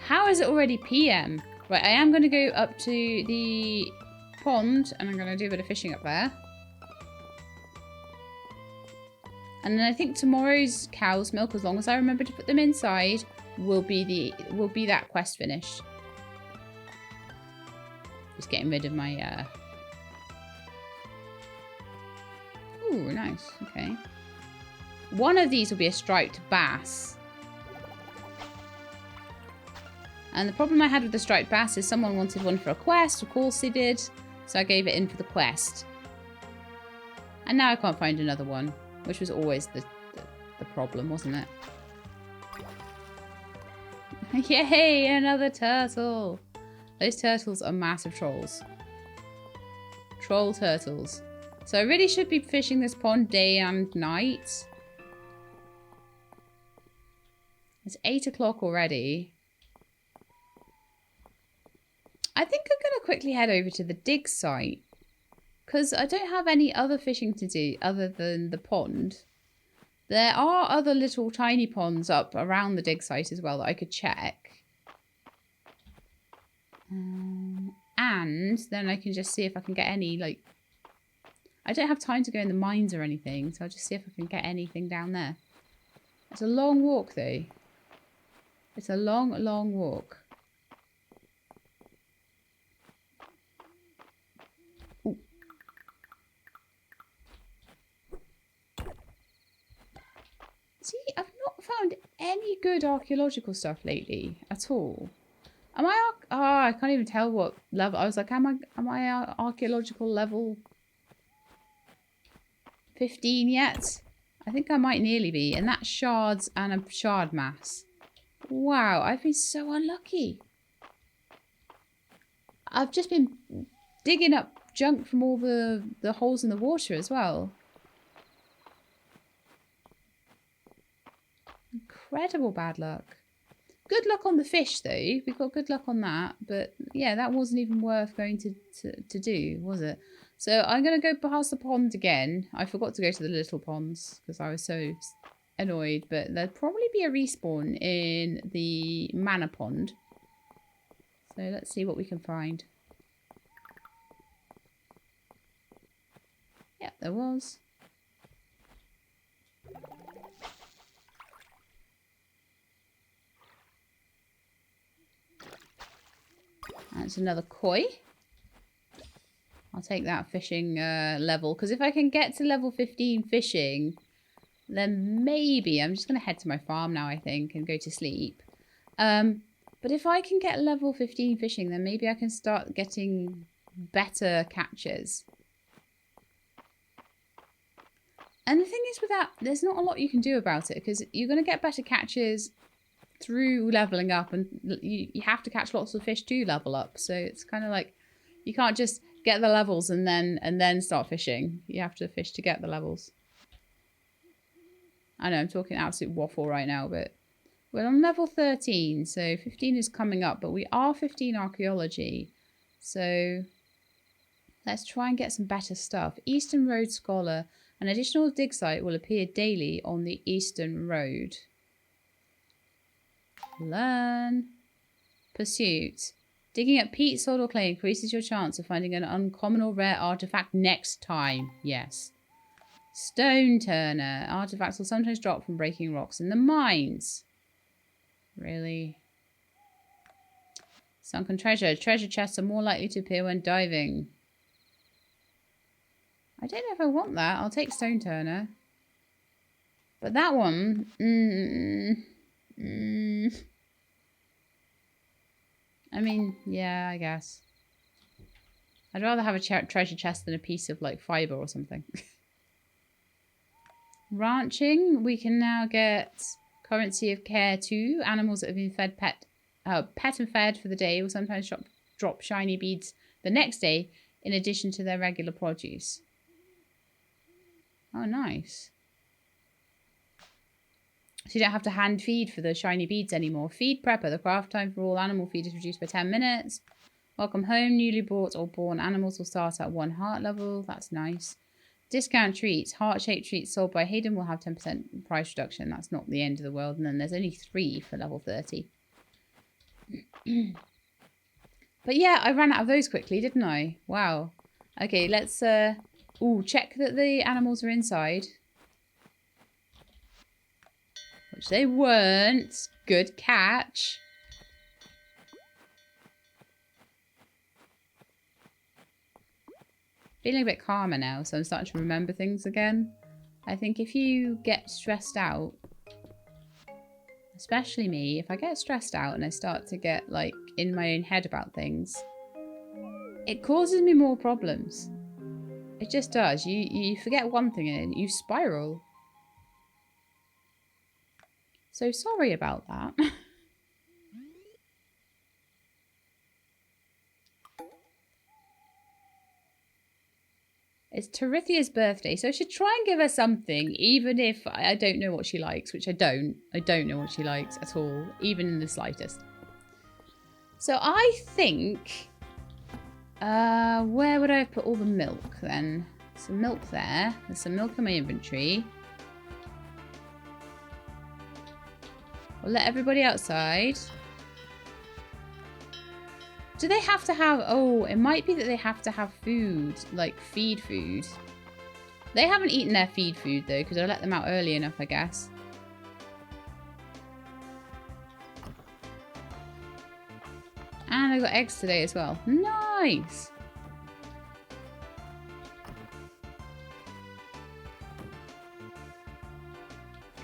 [SPEAKER 1] How is it already PM? Right, I am going to go up to the pond and I'm going to do a bit of fishing up there. And then I think tomorrow's cow's milk, as long as I remember to put them inside, will be that quest finished. Just getting rid of my Ooh, nice. Okay. One of these will be a striped bass. And the problem I had with the striped bass is someone wanted one for a quest. Of course they did. So I gave it in for the quest. And now I can't find another one. Which was always the problem, wasn't it? Yay! Another turtle! Those turtles are massive trolls. Troll turtles. So I really should be fishing this pond day and night. It's 8 o'clock already. I think I'm going to quickly head over to the dig site. Because I don't have any other fishing to do other than the pond. There are other little tiny ponds up around the dig site as well that I could check. And then I can just see if I can get any, like... I don't have time to go in the mines or anything, so I'll just see if I can get anything down there. It's a long walk, though. It's a long, long walk. Ooh. See, I've not found any good archaeological stuff lately at all. Am I? Oh, I can't even tell what level. I was like, am I archaeological level 15 yet? I think I might nearly be. And that's shards and a shard mass. Wow, I've been so unlucky. I've just been digging up junk from all the holes in the water as well. Incredible bad luck. Good luck on the fish, though. We got good luck on that. But, yeah, that wasn't even worth going to do, was it? So, I'm going to go past the pond again. I forgot to go to the little ponds because I was so annoyed. But there'll probably be a respawn in the manor pond. So, let's see what we can find. Yep, there was. That's another koi. I'll take that fishing level. Because if I can get to level 15 fishing, then maybe... I'm just going to head to my farm now, I think, and go to sleep. But if I can get level 15 fishing, then maybe I can start getting better catches. And the thing is with that, there's not a lot you can do about it. Because you're going to get better catches through leveling up, and you have to catch lots of fish to level up. So it's kind of like you can't just get the levels and then start fishing. You have to fish to get the levels. I know I'm talking absolute waffle right now, but we're on level 13, so 15 is coming up, but we are 15 archaeology. So let's try and get some better stuff. Eastern Road Scholar. An additional dig site will appear daily on the Eastern Road. Learn. Pursuit. Digging up peat, soil or clay increases your chance of finding an uncommon or rare artifact next time. Yes. Stone turner. Artifacts will sometimes drop from breaking rocks in the mines. Really? Sunken treasure. Treasure chests are more likely to appear when diving. I don't know if I want that. I'll take Stone Turner. But that one... I mean, yeah, I guess. I'd rather have a treasure chest than a piece of, like, fibre or something. Ranching. We can now get currency of care 2. Animals that have been fed pet and fed for the day will sometimes drop shiny beads the next day in addition to their regular produce. Oh, nice. So you don't have to hand feed for the shiny beads anymore. Feed prepper. The craft time for all animal feed is reduced by 10 minutes. Welcome home. Newly bought or born animals will start at 1 heart level. That's nice. Discount treats. Heart-shaped treats sold by Hayden will have 10% price reduction. That's not the end of the world. And then there's only 3 for level 30. But yeah, I ran out of those quickly, didn't I? Wow. Okay, let's check that the animals are inside. Which they weren't. Good catch. Feeling a bit calmer now, so I'm starting to remember things again. I think if you get stressed out, especially me, if I get stressed out and I start to get, like, in my own head about things, it causes me more problems. It just does. You forget one thing and you spiral. So sorry about that. It's Tarithia's birthday, so I should try and give her something, even if I don't know what she likes, which I don't. I don't know what she likes at all, even in the slightest. So I think... where would I have put all the milk, then? Some milk there. There's some milk in my inventory. We'll let everybody outside. Do they have to have... Oh, it might be that they have to have food. Like, feed food. They haven't eaten their feed food, though, because I let them out early enough, I guess. And I got eggs today as well. Nice!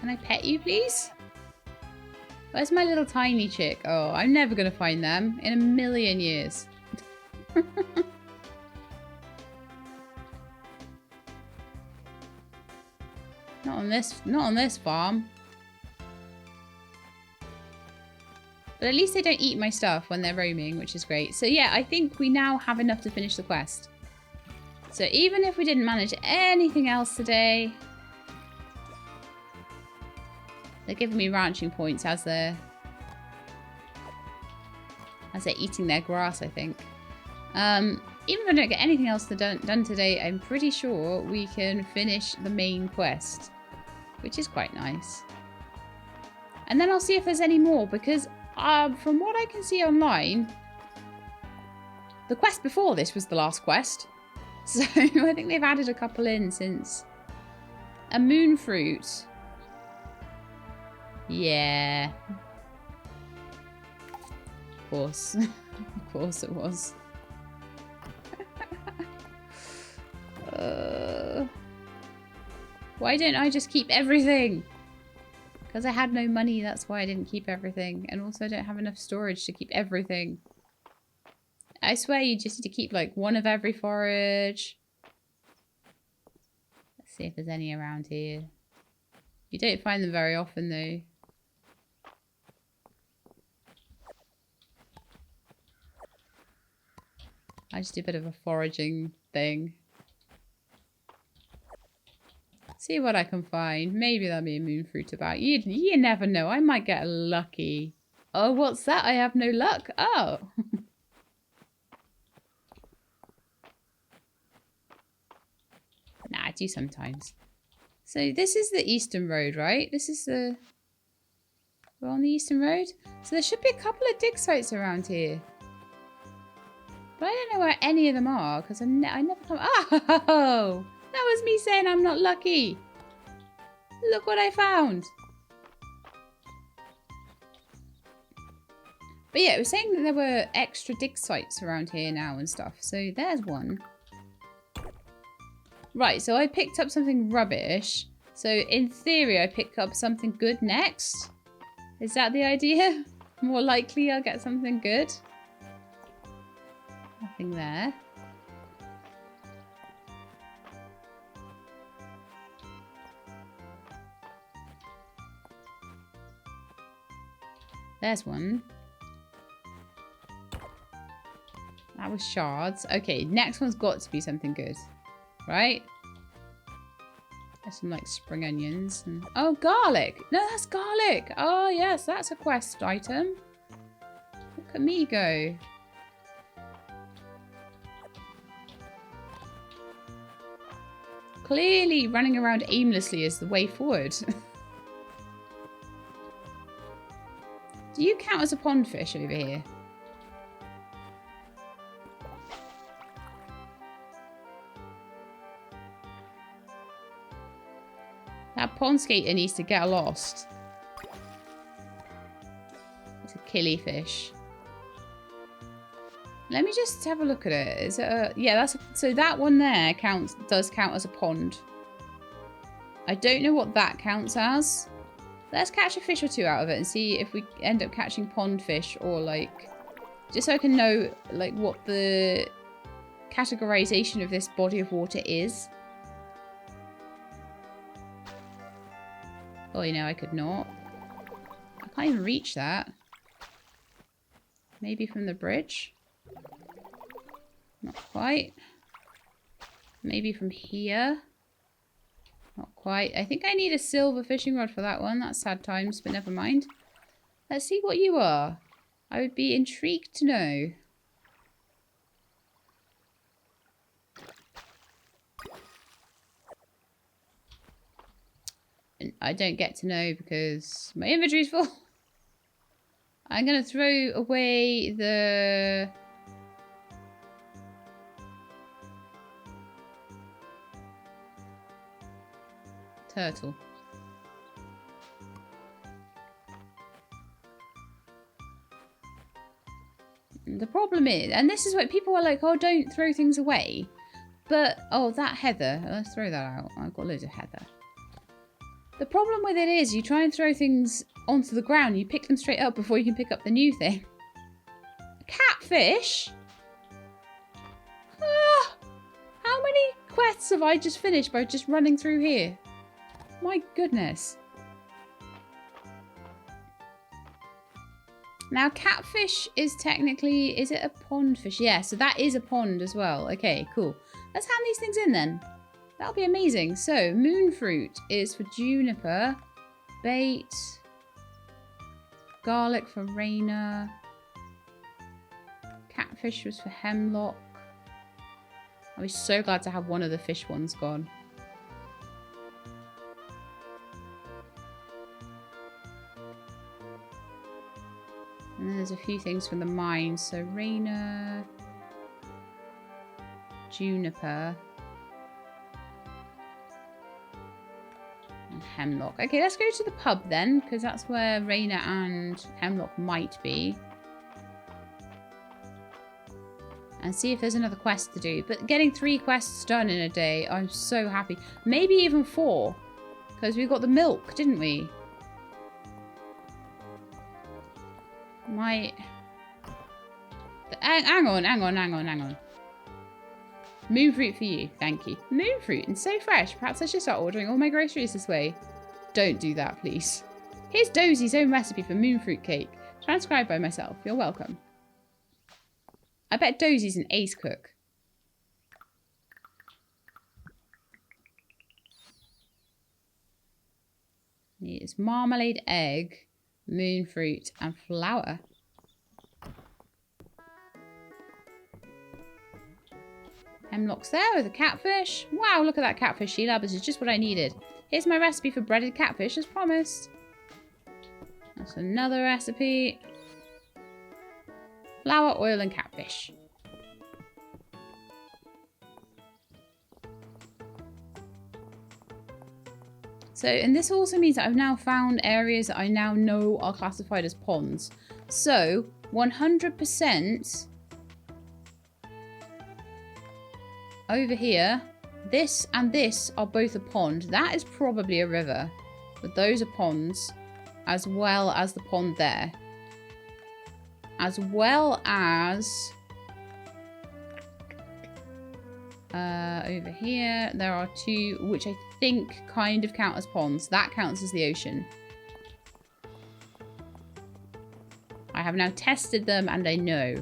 [SPEAKER 1] Can I pet you, please? Where's my little tiny chick? Oh, I'm never going to find them in a million years. Not on this farm. But at least they don't eat my stuff when they're roaming, which is great. So yeah, I think we now have enough to finish the quest. So even if we didn't manage anything else today... They're giving me ranching points as they're eating their grass, I think. Even if I don't get anything else done today, I'm pretty sure we can finish the main quest, which is quite nice. And then I'll see if there's any more, because from what I can see online, the quest before this was the last quest. So I think they've added a couple in since. A moon fruit. Yeah. Of course. Of course it was. Why don't I just keep everything? Because I had no money, that's why I didn't keep everything. And also I don't have enough storage to keep everything. I swear you just need to keep like one of every forage. Let's see if there's any around here. You don't find them very often though. I just do a bit of a foraging thing. See what I can find. Maybe there'll be a moon fruit about. You never know. I might get lucky. Oh, what's that? I have no luck. Oh. Nah, I do sometimes. So this is the Eastern Road, right? This is the... We're on the Eastern Road? So there should be a couple of dig sites around here. But I don't know where any of them are, because I never come... Oh! That was me saying I'm not lucky. Look what I found. But yeah, it was saying that there were extra dig sites around here now and stuff. So there's one. Right, so I picked up something rubbish. So in theory, I pick up something good next. Is that the idea? More likely I'll get something good. Nothing there. There's one. That was shards. Okay, next one's got to be something good. Right? There's some like spring onions. And... oh, garlic. No, that's garlic. Oh, yes, that's a quest item. Look at me go. Clearly running around aimlessly is the way forward. Do you count as a pond fish over here? That pond skater needs to get lost. It's a killifish. Let me just have a look at it. Is it a... yeah, that's a... so that one there does count as a pond. I don't know what that counts as. Let's catch a fish or two out of it and see if we end up catching pond fish or like... just so I can know like what the categorization of this body of water is. Oh, you know, I could not. I can't even reach that. Maybe from the bridge? Not quite. Maybe from here? Not quite. I think I need a silver fishing rod for that one. That's sad times, but never mind. Let's see what you are. I would be intrigued to know. And I don't get to know because my inventory's full. I'm going to throw away the... turtle. The problem is, and this is what people are like, oh, don't throw things away. But, oh, that heather. Let's throw that out. I've got loads of heather. The problem with it is you try and throw things onto the ground. You pick them straight up before you can pick up the new thing. Catfish? Ah, how many quests have I just finished by just running through here? My goodness. Now, catfish is technically... is it a pond fish? Yeah, so that is a pond as well. Okay, cool. Let's hand these things in then. That'll be amazing. So, moon fruit is for juniper. Bait. Garlic for Raina. Catfish was for hemlock. I'll be so glad to have one of the fish ones gone. And then there's a few things from the mine. So Raina, juniper, and hemlock. Okay, let's go to the pub then, because that's where Raina and hemlock might be. And see if there's another quest to do. But getting 3 quests done in a day, I'm so happy. Maybe even 4. Because we got the milk, didn't we? Hang on. Moon fruit for you. Thank you. Moon fruit and so fresh. Perhaps I should start ordering all my groceries this way. Don't do that, please. Here's Dozie's own recipe for moon fruit cake. Transcribed by myself. You're welcome. I bet Dozie's an ace cook. It's marmalade, egg, moon fruit, and flour. Hemlock's there with a catfish. Wow, look at that catfish, Sheila. This is just what I needed. Here's my recipe for breaded catfish, as promised. That's another recipe. Flour, oil, and catfish. So, and this also means that I've now found areas that I now know are classified as ponds. So, 100% over here, This and this are both a pond. That is probably a river. But those are ponds. As well as the pond there. As well as... over here, there are two, which I think kind of count as ponds. That counts as the ocean. I have now tested them and I know.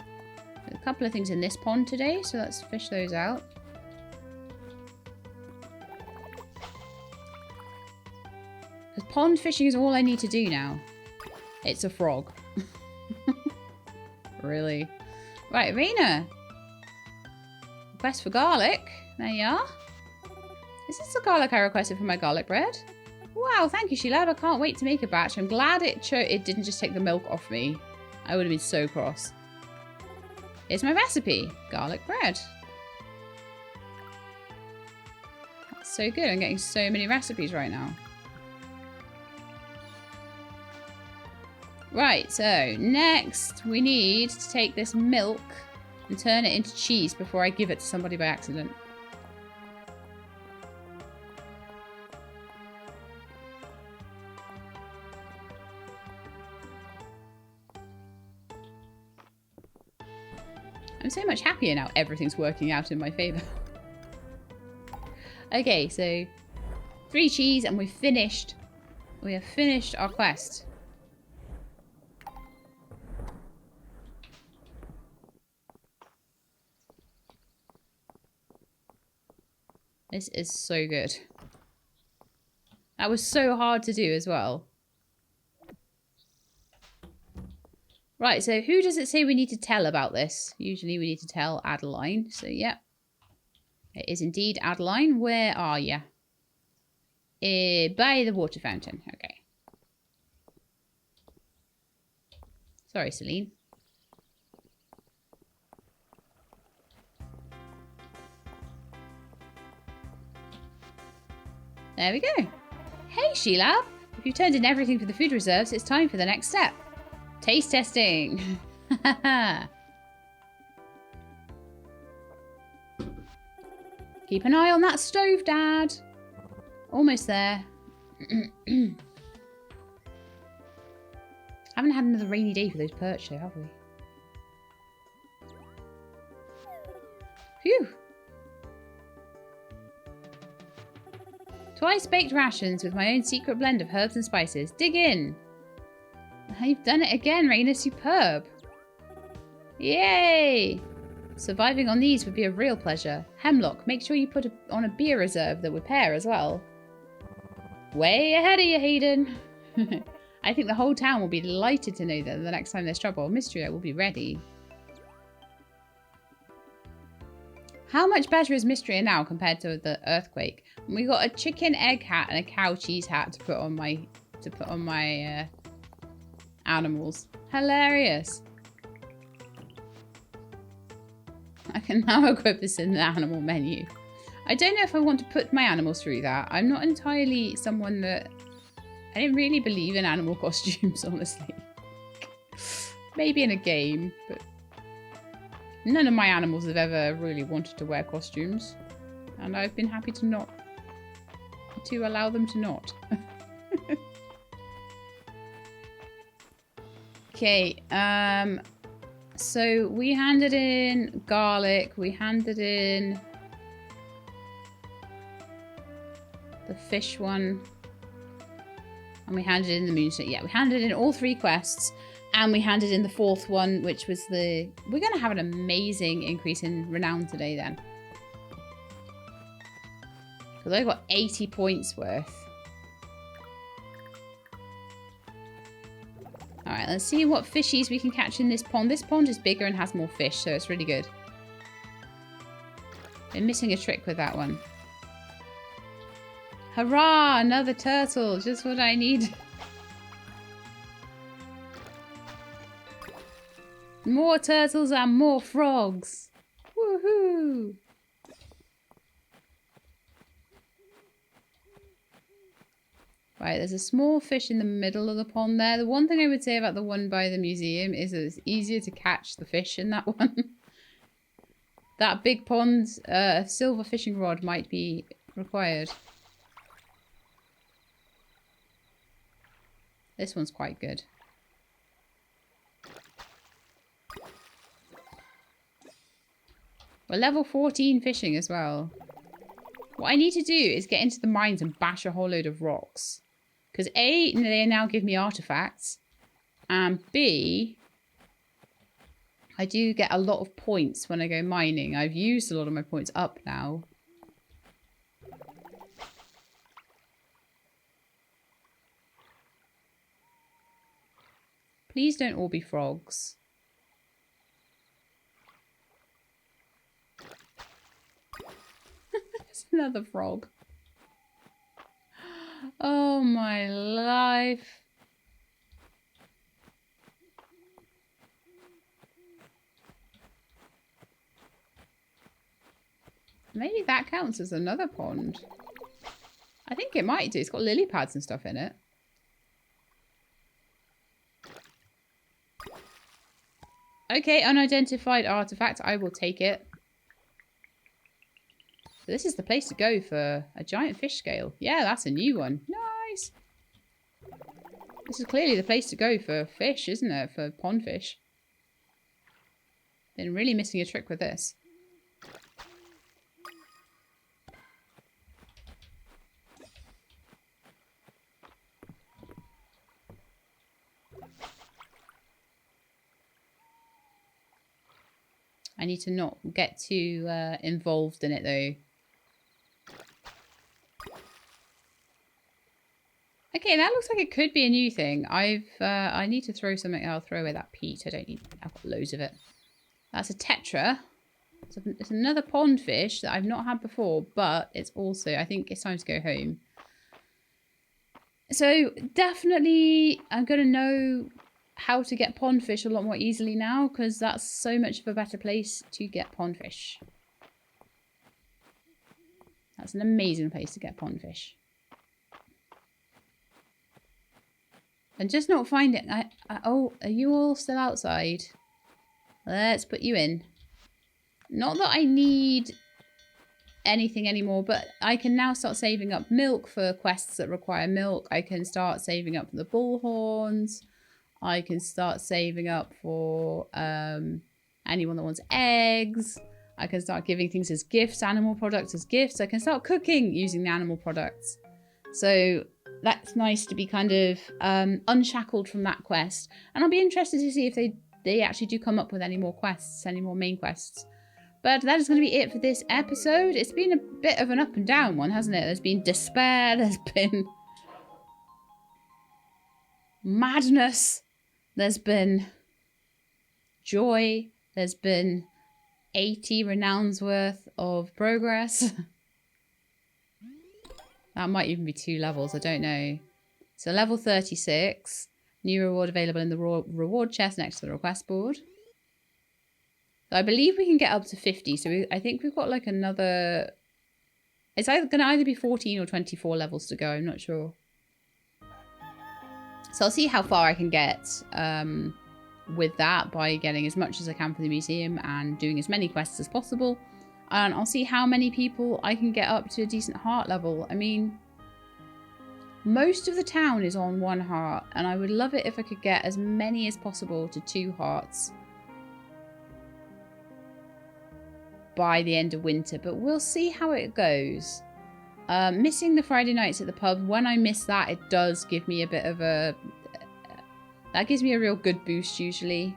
[SPEAKER 1] A couple of things in this pond today, so let's fish those out. Because pond fishing is all I need to do now. It's a frog. Really? Right, Raina. Request for garlic. There you are. Is this the garlic I requested for my garlic bread? Wow, thank you, Sheila. I can't wait to make a batch. I'm glad it didn't just take the milk off me. I would have been so cross. Here's my recipe. Garlic bread. That's so good. I'm getting so many recipes right now. Right, so next we need to take this milk and turn it into cheese before I give it to somebody by accident. I'm so much happier now. Everything's working out in my favour. Okay, so 3 cheese and we've finished. We have finished our quest. This is so good. That was so hard to do as well. Right, so who does it say we need to tell about this? Usually we need to tell Adeline. So, yeah. It is indeed Adeline. Where are you? By the water fountain. Okay. Sorry, Celine. There we go. Hey, Sheila. If you've turned in everything for the food reserves, it's time for the next step. Taste testing. Keep an eye on that stove, Dad. Almost there. Haven't had another rainy day for those perch though, have we? Phew. Twice baked rations with my own secret blend of herbs and spices. Dig in. You've done it again, Raina. Superb. Yay! Surviving on these would be a real pleasure. Hemlock, make sure you put on a beer reserve that would pair as well. Way ahead of you, Hayden. I think the whole town will be delighted to know that the next time there's trouble, Mistria will be ready. How much better is Mistria now compared to the earthquake? We got a chicken egg hat and a cow cheese hat to put on my animals. Hilarious. I can now equip this in the animal menu. I don't know if I want to put my animals through that. I'm not entirely someone that... I don't really believe in animal costumes, honestly. Maybe in a game, but... None of my animals have ever really wanted to wear costumes. And I've been happy to not... to allow them to not. Okay, so we handed in garlic, we handed in the fish one, and we handed in the moonstone. Yeah, we handed in all 3 quests, and we handed in the 4th one, which was the... We're going to have an amazing increase in renown today then. Because I got 80 points worth. Alright, let's see what fishies we can catch in this pond. This pond is bigger and has more fish, so it's really good. Been missing a trick with that one. Hurrah! Another turtle! Just what I need. More turtles and more frogs! Woohoo! Right, there's a small fish in the middle of the pond there. The one thing I would say about the one by the museum is that it's easier to catch the fish in that one. that big pond silver fishing rod might be required. This one's quite good. We're level 14 fishing as well. What I need to do is get into the mines and bash a whole load of rocks. Because A, they now give me artifacts. And B, I do get a lot of points when I go mining. I've used a lot of my points up now. Please don't all be frogs. There's another frog. Oh my life. Maybe that counts as another pond. I think it might do. It's got lily pads and stuff in it. Okay, unidentified artifact. I will take it. So this is the place to go for a giant fish scale. Yeah, that's a new one. Nice. This is clearly the place to go for fish, isn't it? For pond fish. Been really missing a trick with this. I need to not get too involved in it though. Okay, that looks like it could be a new thing. I need to throw something. I'll throw away that peat. I don't need. I've got loads of it. That's a tetra. It's another pond fish that I've not had before, but it's also. I think it's time to go home. So definitely, I'm gonna know how to get pond fish a lot more easily now, because that's so much of a better place to get pond fish. That's an amazing place to get pond fish. And just not finding... oh, are you all still outside? Let's put you in. Not that I need anything anymore, but I can now start saving up milk for quests that require milk. I can start saving up for the bullhorns. I can start saving up for anyone that wants eggs. I can start giving things as gifts, animal products as gifts. I can start cooking using the animal products. So that's nice to be kind of unshackled from that quest. And I'll be interested to see if they actually do come up with any more quests, any more main quests. But that is going to be it for this episode. It's been a bit of an up and down one, hasn't it? There's been despair, there's been madness, there's been joy, there's been 80 renowns worth of progress. That might even be 2 levels, I don't know. So level 36, new reward available in the reward chest next to the request board. So I believe we can get up to 50, so I think we've got like another... It's either going to either be 14 or 24 levels to go, I'm not sure. So I'll see how far I can get with that by getting as much as I can for the museum and doing as many quests as possible. And I'll see how many people I can get up to a decent heart level. I mean, most of the town is on 1 heart, and I would love it if I could get as many as possible to 2 hearts by the end of winter, but we'll see how it goes. Missing the Friday nights at the pub, when I miss that, it does give me a bit of a... That gives me a real good boost usually.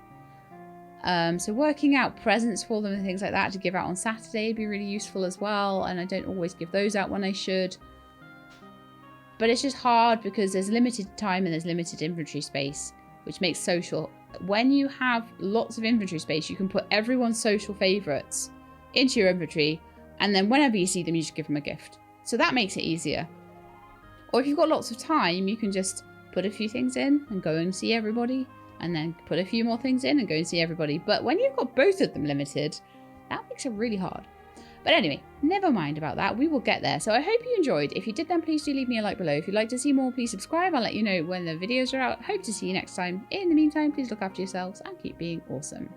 [SPEAKER 1] So working out presents for them and things like that to give out on Saturday would be really useful as well, and I don't always give those out when I should. But it's just hard because there's limited time and there's limited inventory space, which makes social... When you have lots of inventory space, you can put everyone's social favourites into your inventory, and then whenever you see them, you just give them a gift. So that makes it easier. Or if you've got lots of time, you can just put a few things in and go and see everybody, and then put a few more things in and go and see everybody. But when you've got both of them limited, that makes it really hard. But anyway, never mind about that. We will get there. So I hope you enjoyed. If you did, then please do leave me a like below. If you'd like to see more, please subscribe. I'll let you know when the videos are out. Hope to see you next time. In the meantime, please look after yourselves and keep being awesome.